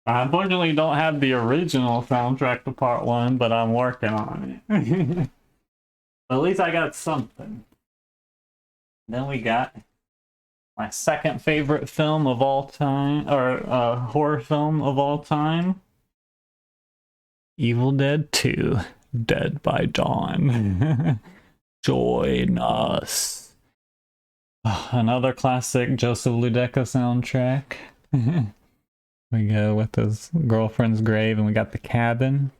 Speaker 1: I unfortunately don't have the original soundtrack to part 1, but I'm working on it. At least I got something. Then we got my second favorite film of all time, or horror film of all time. Evil Dead 2, Dead by Dawn. Join us. Another classic Joseph Ludeca soundtrack. We go with his girlfriend's grave, and we got the cabin.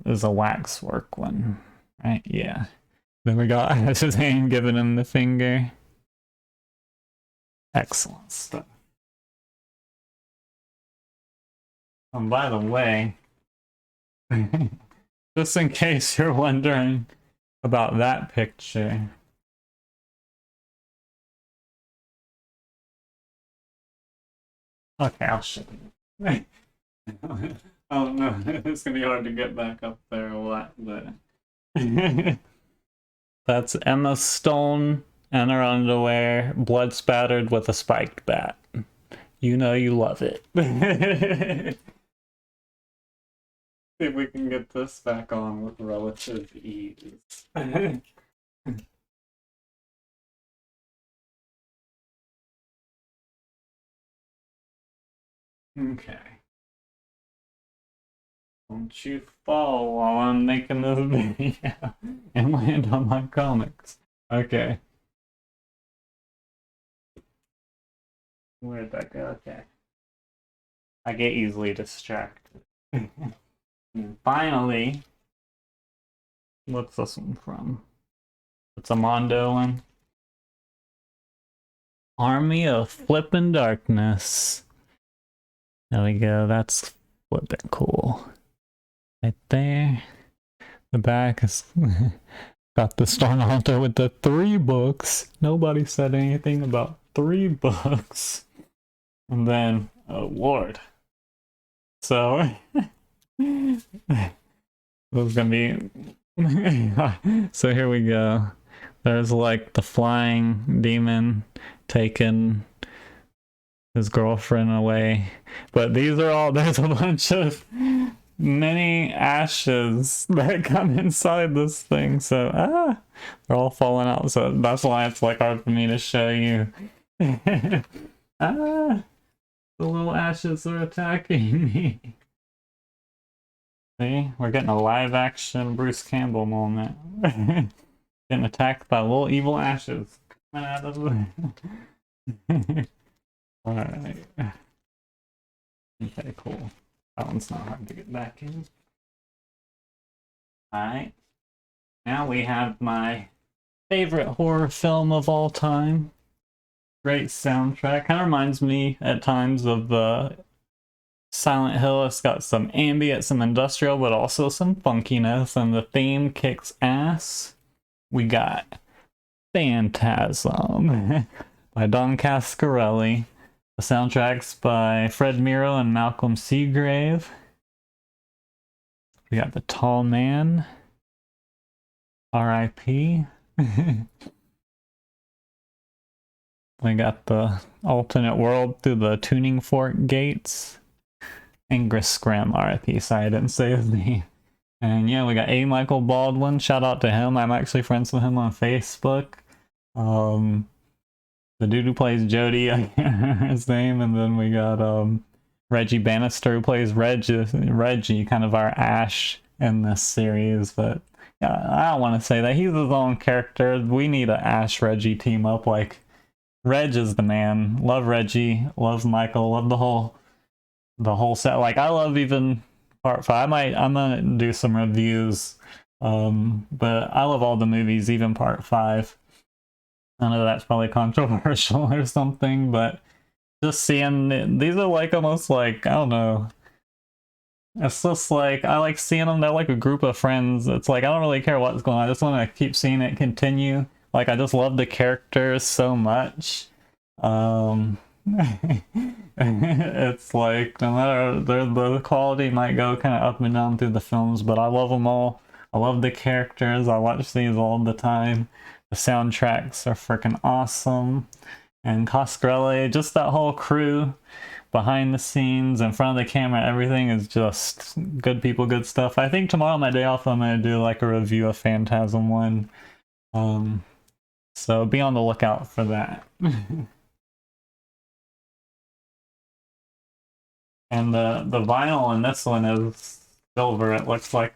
Speaker 1: This is a Waxwork one, right? Yeah. Then we got his hand giving him the finger. Excellent stuff. And by the way, just in case you're wondering about that picture. Okay, I'll show you. Oh no, it's gonna be hard to get back up there or what, but that's Emma Stone in her underwear, blood spattered with a spiked bat. You know you love it. See if we can get this back on with relative ease. Okay. Don't you fall while I'm making this video and land on my comics. Okay. Where'd that go? Okay. I get easily distracted. And finally, what's this one from? It's a Mondo one. Army of Flippin' Darkness. There we go. That's flippin' cool. Right there. The back is got the Starnalter with the 3 books. Nobody said anything about 3 books. And then, oh lord. So, this is gonna be... So here we go. There's like the flying demon taking his girlfriend away. But these are all... There's a bunch of many ashes that come inside this thing. So, they're all falling out. So that's why it's like hard for me to show you. The little ashes are attacking me. See, we're getting a live action Bruce Campbell moment. Getting attacked by little evil ashes coming out of the... Alright. Okay, cool. That one's not hard to get back in. Alright. Now we have my favorite horror film of all time. Great soundtrack. Kind of reminds me at times of Silent Hill. It's got some ambient, some industrial, but also some funkiness, and the theme kicks ass. We got Phantasm by Don Cascarelli. The soundtrack's by Fred Miro and Malcolm Seagrave. We got The Tall Man. R.I.P. We got the alternate world through the tuning fork gates. Angus Scrim, R.I.P. Sorry, I didn't say his name. And yeah, we got A. Michael Baldwin. Shout out to him. I'm actually friends with him on Facebook. The dude who plays Jody, his name. And then we got Reggie Bannister, who plays Reggie, kind of our Ash in this series. But yeah, I don't want to say that. He's his own character. We need a Ash Reggie team up. Like, Reg is the man. Love Reggie. Love Michael. Love the whole set. Like, I love even part 5. I'm gonna do some reviews. But I love all the movies, even part 5. I know that's probably controversial or something, but just seeing these are like almost like, I don't know. It's just like, I like seeing them. They're like a group of friends. It's like, I don't really care what's going on. I just want to keep seeing it continue. Like, I just love the characters so much. It's like, no matter, the quality might go kind of up and down through the films, but I love them all. I love the characters. I watch these all the time. The soundtracks are freaking awesome. And Coscarelli, just that whole crew behind the scenes, in front of the camera, everything is just good people, good stuff. I think tomorrow, my day off, I'm going to do like a review of Phantasm 1. So be on the lookout for that. And the vinyl in this one is silver. It looks like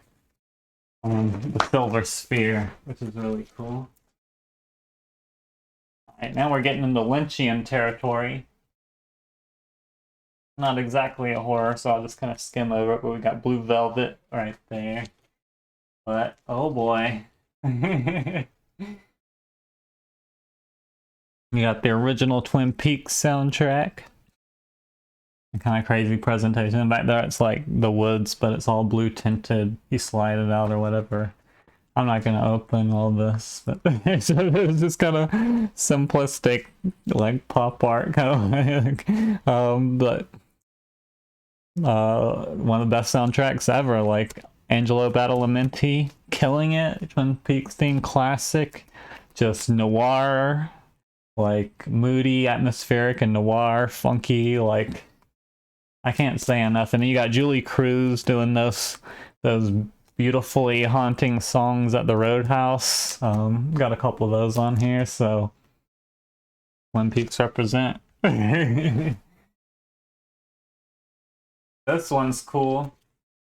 Speaker 1: the silver sphere, which is really cool. Alright, now we're getting into Lynchian territory. Not exactly a horror, so I'll just kind of skim over it, but we got Blue Velvet right there. But, oh boy. You got the original Twin Peaks soundtrack. Kind of crazy presentation. Back there it's like the woods, but it's all blue tinted. You slide it out or whatever. I'm not going to open all this, but it's just kind of simplistic, like pop art kind of. But one of the best soundtracks ever, like Angelo Badalamenti killing it. Twin Peaks theme classic, just noir, like moody, atmospheric, and noir, funky. Like, I can't say enough. And then you got Julie Cruz doing those those beautifully haunting songs at the Roadhouse. Got a couple of those on here, so Twin Peaks represent. This one's cool.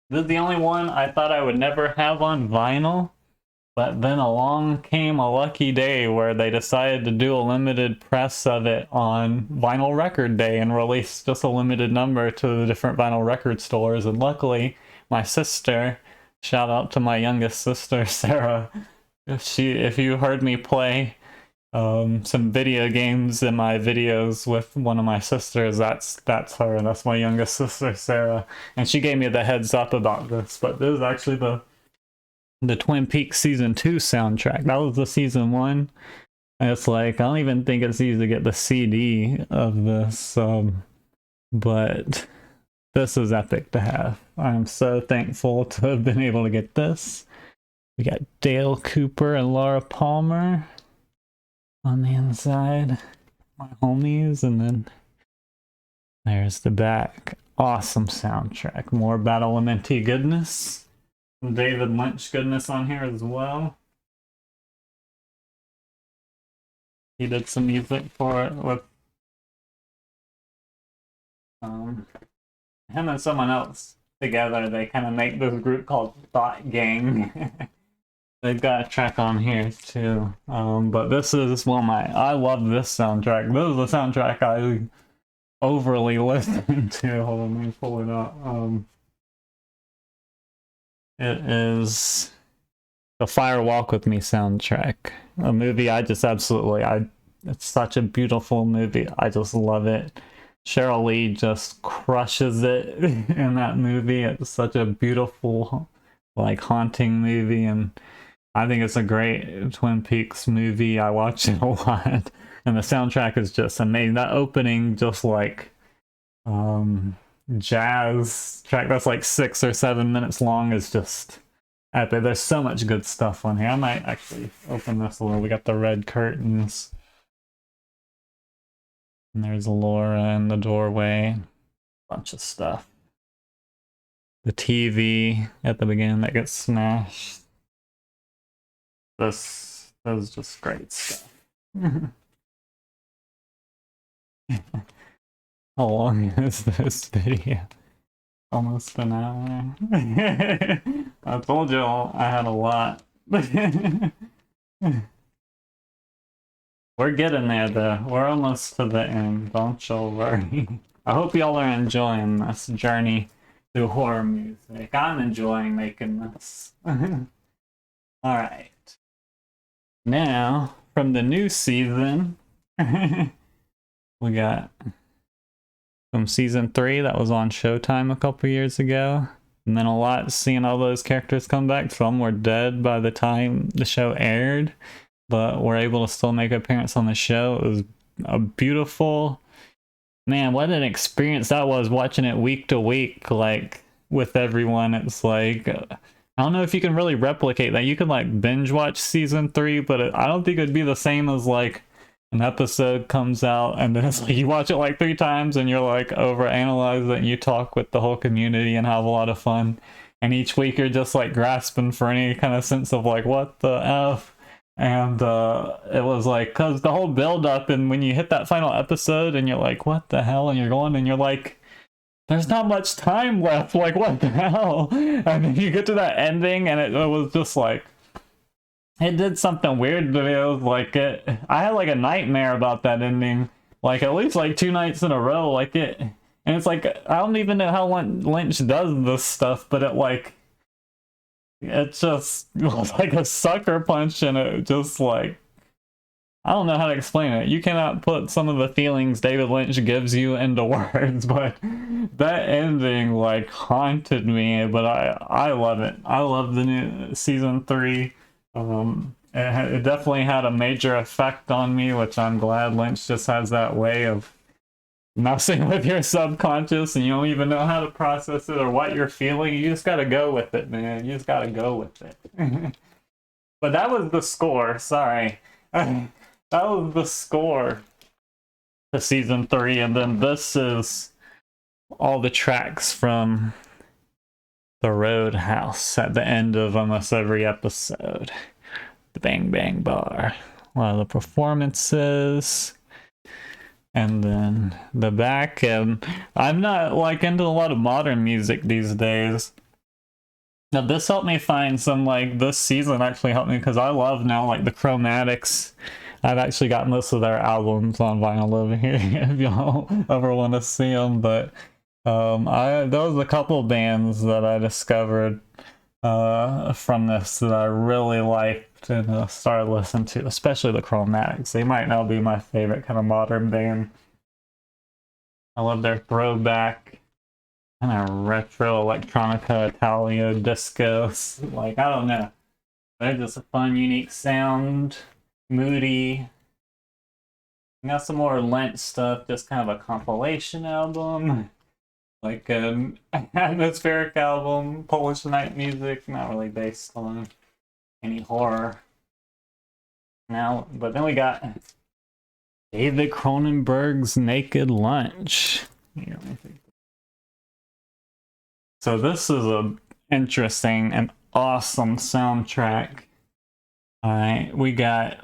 Speaker 1: This is the only one I thought I would never have on vinyl, but then along came a lucky day where they decided to do a limited press of it on Vinyl Record Day and release just a limited number to the different vinyl record stores. And luckily, my sister, shout out to my youngest sister, Sarah, if you heard me play some video games in my videos with one of my sisters, that's her. That's my youngest sister, Sarah, and she gave me the heads up about this. But this is actually the Twin Peaks season 2 soundtrack. That was the season 1. And it's like, I don't even think it's easy to get the CD of this, but this is epic to have. I'm so thankful to have been able to get this. We got Dale Cooper and Laura Palmer on the inside, my homies, and then there's the back. Awesome soundtrack. More Badalamenti goodness. David Lynch goodness on here as well. He did some music for it with him and someone else together. They kind of make this group called Thought Gang. They've got a track on here too. But this is one of I love this soundtrack. This is the soundtrack I overly listen to. Hold on, let me pull it up. It is the Fire Walk With Me soundtrack. A movie I just absolutely, it's such a beautiful movie. I just love it. Cheryl Lee just crushes it in that movie. It's such a beautiful, like, haunting movie, and I think it's a great Twin Peaks movie. I watch it a lot, and the soundtrack is just amazing. That opening, just like jazz track that's like 6 or 7 minutes long, is just epic. There's so much good stuff on here. I might actually open this a little. We got the red curtains, and there's Laura in the doorway. Bunch of stuff. The TV at the beginning that gets smashed. This is just great stuff. How long is this video? Almost an hour. I told you I had a lot. We're getting there though. We're almost to the end. Don't you worry. I hope y'all are enjoying this journey through horror music. I'm enjoying making this. Alright. Now, from the new season, we got from season 3 that was on Showtime a couple years ago. And then a lot, seeing all those characters come back. Some were dead by the time the show aired, but were able to still make an appearance on the show. It was a beautiful, man, what an experience that was, watching it week to week, like, with everyone. It's like, I don't know if you can really replicate that. You can, like, binge watch season 3, but I don't think it'd be the same as, like, an episode comes out and then it's like you watch it like 3 times and you're like overanalyze it, and you talk with the whole community and have a lot of fun, and each week you're just like grasping for any kind of sense of like what the F. And it was like, because the whole build up, and when you hit that final episode and you're like what the hell, and you're going and you're like there's not much time left, like what the hell, and then you get to that ending and it was just like it did something weird to me. It was like I had like a nightmare about that ending, like at least like 2 nights in a row, like it. And it's like I don't even know how Lynch does this stuff, but it just was like a sucker punch, and it just like, I don't know how to explain it. You cannot put some of the feelings David Lynch gives you into words, but that ending like haunted me. But I love it. I love the new season 3. It definitely had a major effect on me, which I'm glad. Lynch just has that way of messing with your subconscious, and you don't even know how to process it or what you're feeling. You just gotta go with it, man. You just gotta go with it. But that was the score. Sorry. That was the score to season 3, and then this is all the tracks from the Roadhouse at the end of almost every episode. The Bang Bang Bar. A lot of the performances. And then the back, and I'm not like into a lot of modern music these days. Now this helped me find some, like, this season actually helped me because I love now like the Chromatics. I've actually got most of their albums on vinyl over here if y'all ever want to see them. But there was a couple bands that I discovered from this that I really liked and started listening to, especially the Chromatics. They might now be my favorite kind of modern band. I love their throwback kind of retro electronica, Italio, disco. Like, I don't know. They're just a fun, unique sound, moody. Got some more Lent stuff, just kind of a compilation album. Like an atmospheric album, Polish night music, not really based on any horror. Now, but then we got David Cronenberg's Naked Lunch. So this is a interesting and awesome soundtrack. Alright, we got,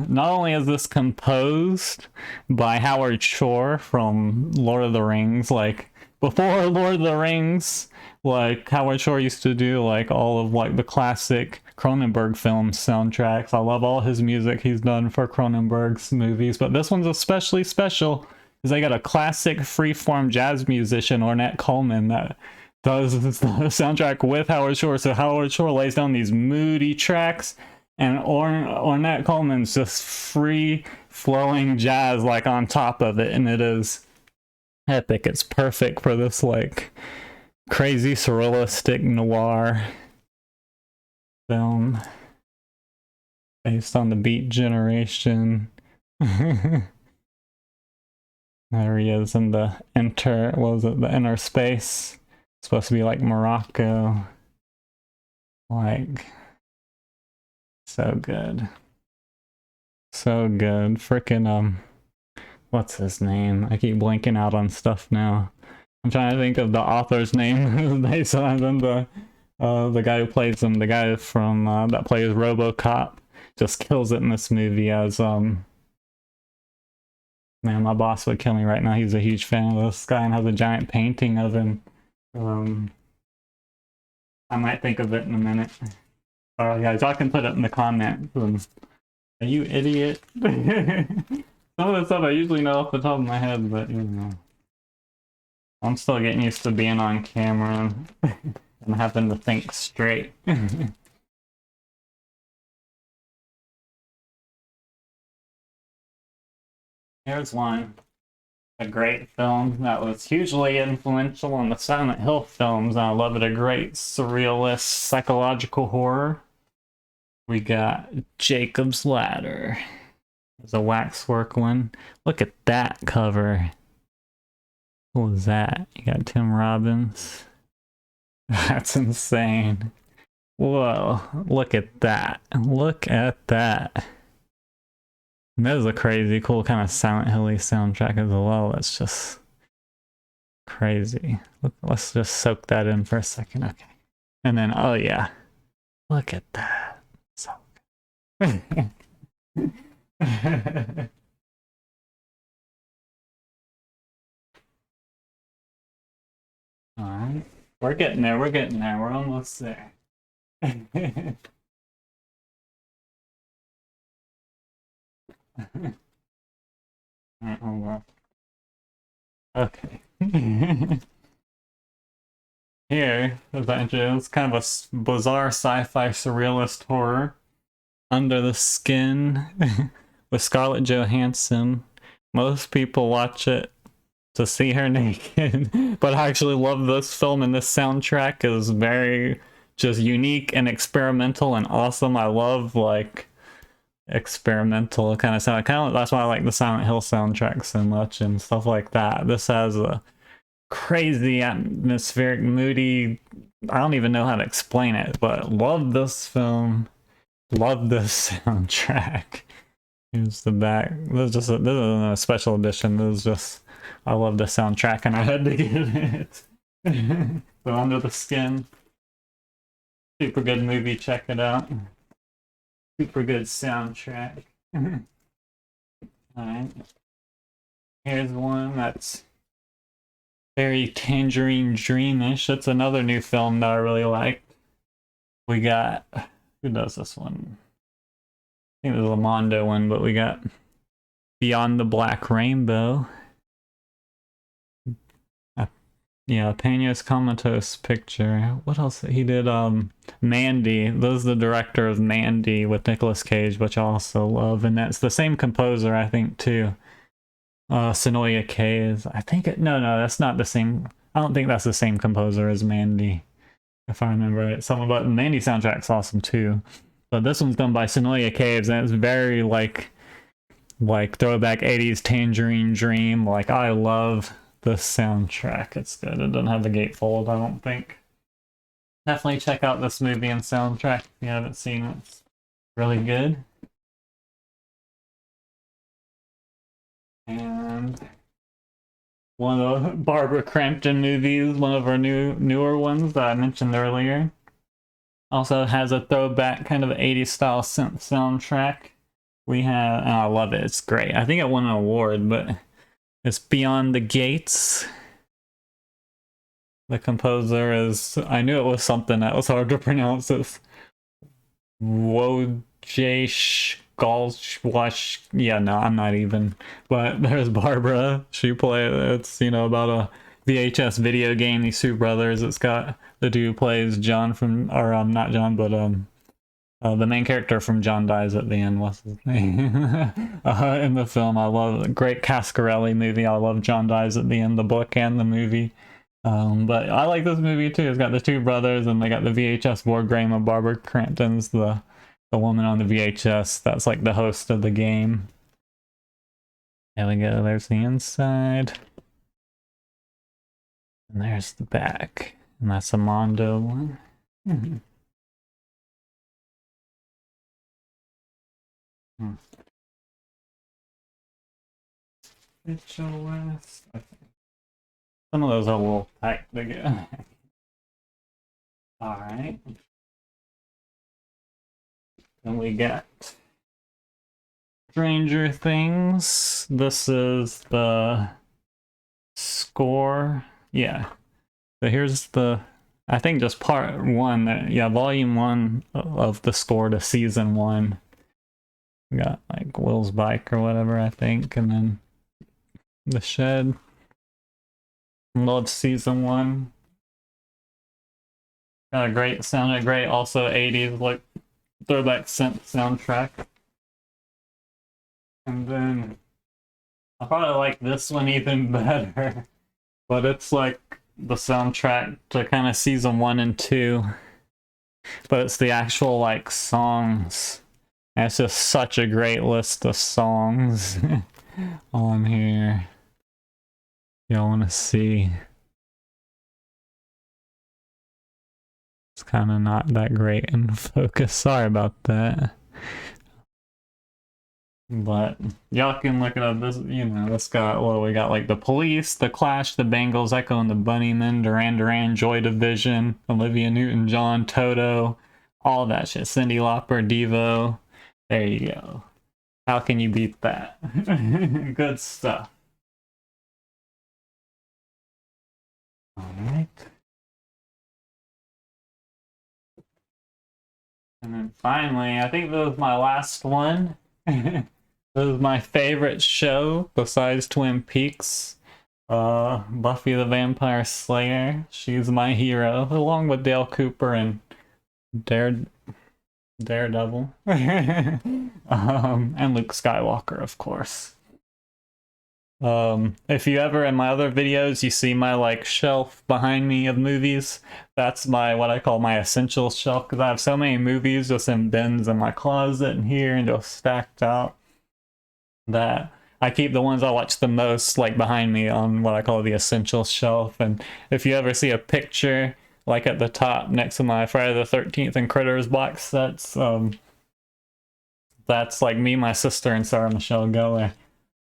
Speaker 1: not only is this composed by Howard Shore from Lord of the Rings, like, before Lord of the Rings, like, Howard Shore used to do, like, all of, like, the classic Cronenberg film soundtracks. I love all his music he's done for Cronenberg's movies, but this one's especially special because they got a classic freeform jazz musician, Ornette Coleman, that does the soundtrack with Howard Shore. So Howard Shore lays down these moody tracks, and Ornette Coleman's just free-flowing jazz, like, on top of it, and it is epic. It's perfect for this, like, crazy surrealistic noir film based on the Beat Generation. There he is in the the inner space. It's supposed to be like Morocco. Like, so good. So good. Frickin' what's his name? I keep blanking out on stuff now. I'm trying to think of the author's name. They signed him, the guy who plays him, the guy from that plays RoboCop, just kills it in this movie as man, my boss would kill me right now. He's a huge fan of this guy and has a giant painting of him. I might think of it in a minute. Sorry guys, y'all can put it in the comments. Are you idiot? Some of the stuff I usually know off the top of my head, but you know. I'm still getting used to being on camera and having to think straight. Here's one. A great film that was hugely influential on the Silent Hill films. I love it. A great surrealist psychological horror. We got Jacob's Ladder. There's a Waxwork one. Look at that cover. What was that? You got Tim Robbins. That's insane. Whoa, look at that. Look at that. And that is a crazy cool kind of Silent Hill-y soundtrack as well. That's just crazy. Let's just soak that in for a second. Okay. And then, oh yeah. Look at that. So good. Alright. We're getting there, we're getting there, we're almost there. Alright, hold on. Okay. Here, as I introduced, it's kind of a bizarre sci-fi surrealist horror. Under the Skin with Scarlett Johansson. Most people watch it to see her naked, but I actually love this film, and this soundtrack is very just unique and experimental and awesome. I love like experimental kind of sound. That's why I like the Silent Hill soundtrack so much and stuff like that. This has a crazy atmospheric, moody, I don't even know how to explain it, but love this film. Love this soundtrack. Here's the back. This is a special edition. This is just, I love the soundtrack and I had to get it. So Under the Skin. Super good movie, check it out. Super good soundtrack. Alright. Here's one that's very Tangerine Dreamish. It's another new film that I really liked. We got, who does this one? I think it was a Mondo one, but we got Beyond the Black Rainbow. Yeah, Peña's Comatose picture. What else? He did Mandy. This is the director of Mandy with Nicolas Cage, which I also love. And that's the same composer, I think, too. Sonoya K is, I think it, no, that's not the same. I don't think that's the same composer as Mandy, if I remember it. Something about the Mandy soundtrack's awesome too. But this one's done by Sonoya Caves, and it's very like throwback 80s Tangerine Dream. Like, I love the soundtrack. It's good. It doesn't have the gatefold, I don't think. Definitely check out this movie and soundtrack if you haven't seen it. It's really good. And one of the Barbara Crampton movies, one of our newer ones that I mentioned earlier. Also has a throwback kind of 80s style synth soundtrack. We have, and I love it, it's great. I think it won an award, but it's Beyond the Gates. The composer is, I knew it was something that was hard to pronounce. It's Wojciech Galszwash. Yeah, no, I'm not even. But there's Barbara. She played, it's, you know, about a VHS video game, these two brothers. It's got the dude who plays John from, or not John, but the main character from John Dies at the End. What's his name? In the film, I love a great Cascarelli movie. I love John Dies at the End, the book and the movie. But I like this movie too. It's got the two brothers, and they got the VHS board game of Barbara Crampton's the woman on the VHS that's like the host of the game. There we go. There's the inside. And there's the back. And that's a Mondo one. Mitchell West. Okay. Some of those are a little packed together. Alright. Then we got Stranger Things. This is the score. Yeah. So here's the, I think just part one. Yeah, volume one of the score to season one. We got like Will's bike or whatever, I think, and then the shed. Loved season one. Got a great, sounded great. Also 80s like throwback synth soundtrack. And then I probably like this one even better. But it's like the soundtrack to kind of season 1 and 2. But it's the actual like songs. And it's just such a great list of songs on here. Y'all want to see. It's kind of not that great in focus. Sorry about that. But y'all can look it up. This, you know, it's got, well, we got like the Police, the Clash, the Bangles, Echo and the Bunnymen, Duran Duran, Joy Division, Olivia Newton-John, Toto, all that shit. Cyndi Lauper, Devo. There you go. How can you beat that? Good stuff. Alright. And then finally, I think this was my last one. This is my favorite show besides Twin Peaks. Buffy the Vampire Slayer. She's my hero, along with Dale Cooper and Daredevil. And Luke Skywalker, of course. If you ever in my other videos you see my like shelf behind me of movies, that's my what I call my essentials shelf, because I have so many movies just in bins in my closet and here and just stacked out that I keep the ones I watch the most like behind me on what I call the essentials shelf. And if you ever see a picture like at the top next to my Friday the 13th and Critters box sets, that's like me, my sister, and Sarah Michelle Gellar.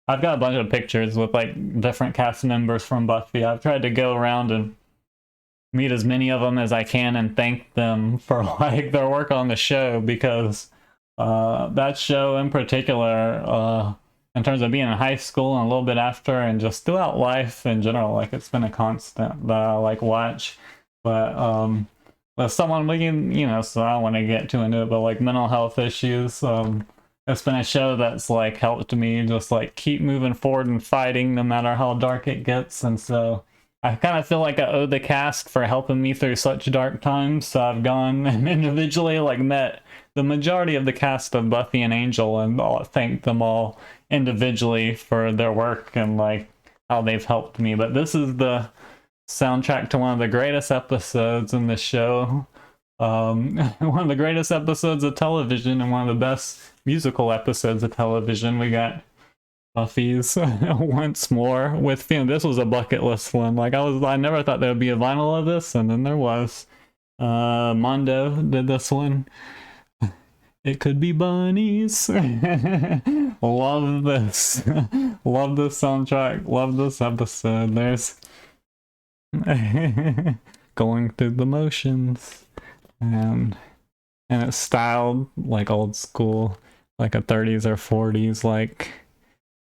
Speaker 1: I've got a bunch of pictures with like different cast members from Buffy. I've tried to go around and meet as many of them as I can and thank them for like their work on the show, because that show in particular, in terms of being in high school and a little bit after and just throughout life in general, like it's been a constant that I like watch. But with someone we can, so I don't want to get too into it, but like mental health issues, it's been a show that's like helped me just like keep moving forward and fighting no matter how dark it gets. And so I kind of feel like I owe the cast for helping me through such dark times. So I've gone and individually like met the majority of the cast of Buffy and Angel, and I'll thank them all individually for their work and like how they've helped me. But this is the soundtrack to one of the greatest episodes in the show. One of the greatest episodes of television and one of the best musical episodes of television. We got Buffy's Once More with, this was a bucket list one. Like I never thought there would be a vinyl of this, and then there was. Mondo did this one. It could be bunnies. Love this. Love this soundtrack. Love this episode. There's going through the motions. And it's styled like old school, like a 30s or 40s like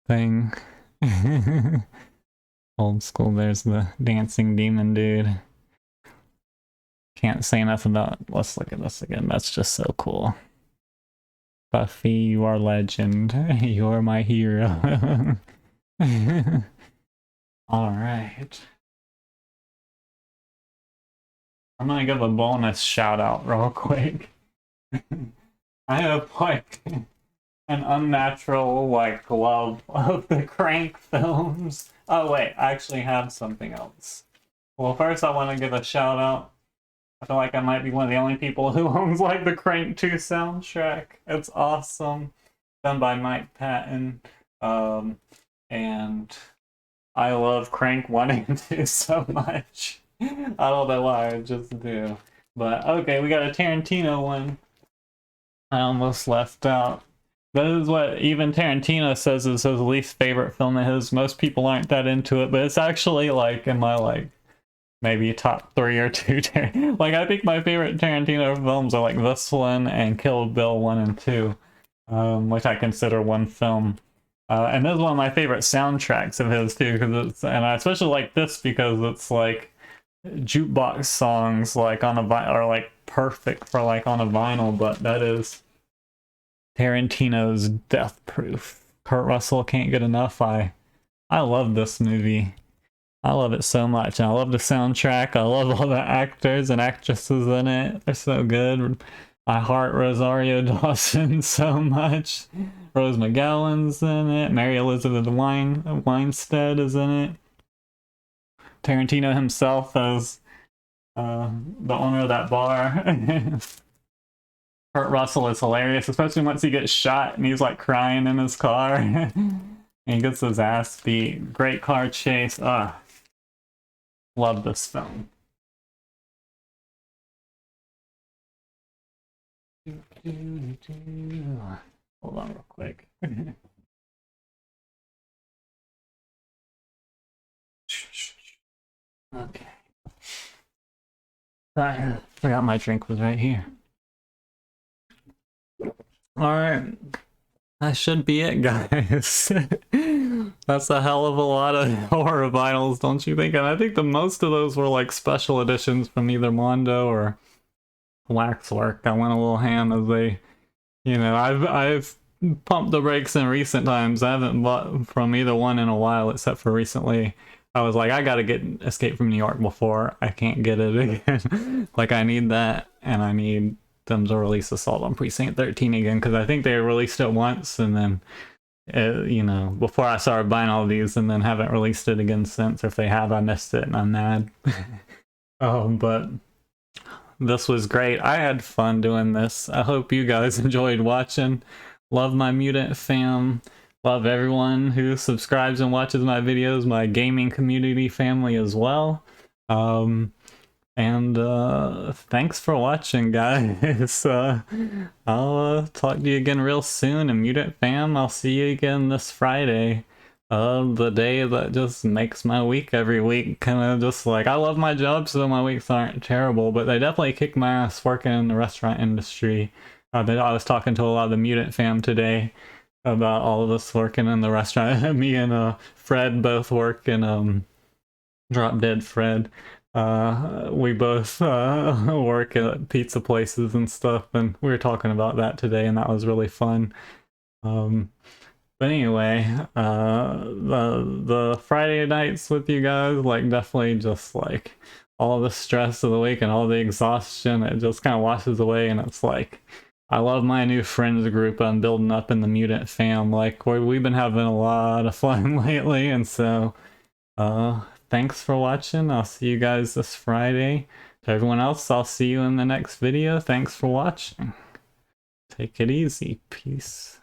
Speaker 1: thing. Old school. There's the dancing demon dude. Can't say enough about. Let's look at this again. That's just so cool. Buffy, you are legend. You are my hero. All right. I'm gonna give a bonus shout out real quick. I have like an unnatural like love of the Crank films. Oh wait, I actually have something else. Well, first I want to give a shout out. I feel like I might be one of the only people who owns like the Crank 2 soundtrack. It's awesome. Done by Mike Patton. And I love Crank 1 and 2 so much. I don't know why, I just do. But okay, we got a Tarantino one. I almost left out. This is what even Tarantino says is his least favorite film of his. Most people aren't that into it, but it's actually like in my like maybe top 3 or 2. Like I think my favorite Tarantino films are like this one and Kill Bill 1 and 2, which I consider one film. And this is one of my favorite soundtracks of his too, because and I especially like this because it's like jukebox songs like on a vinyl are like perfect for like on a vinyl. But that is Tarantino's Death Proof. Kurt Russell can't get enough. I love this movie. I love it so much. And I love the soundtrack. I love all the actors and actresses in it. They're so good. I heart Rosario Dawson so much. Rose McGowan's in it. Mary Elizabeth Winstead is in it. Tarantino himself as the owner of that bar. Kurt Russell is hilarious, especially once he gets shot and he's like crying in his car. And he gets his ass beat. Great car chase. Love this film. Hold on real quick. Okay. I forgot my drink was right here. Alright. That should be it, guys. That's a hell of a lot of horror vinyls, don't you think? And I think the most of those were like special editions from either Mondo or Waxwork. I went a little ham as they, I've pumped the brakes in recent times. I haven't bought from either one in a while, except for recently. I was like, I gotta get Escape from New York before I can't get it again. Like, I need that, and I need them to release Assault on Precinct 13 again, because I think they released it once, and then, before I started buying all these, and then haven't released it again since. Or if they have, I missed it, and I'm mad. But this was great. I had fun doing this. I hope you guys enjoyed watching. Love my mutant fam. Love everyone who subscribes and watches my videos, my gaming community family as well. And thanks for watching, guys. I'll talk to you again real soon. And mutant fam, I'll see you again this Friday The day that just makes my week every week. Kind of just like, I love my job, so my weeks aren't terrible, but they definitely kick my ass working in the restaurant industry. I was talking to a lot of the Mutant fam today about all of us working in the restaurant. Me and Fred both work in Drop Dead Fred. We both work at pizza places and stuff, and we were talking about that today, and that was really fun. Um, but anyway, the Friday nights with you guys, like definitely just like all the stress of the week and all the exhaustion, it just kind of washes away, and it's like I love my new friends group I'm building up in the Mutant fam. Like we've been having a lot of fun lately, and so thanks for watching. I'll see you guys this Friday. To everyone else, I'll see you in the next video. Thanks for watching. Take it easy. Peace.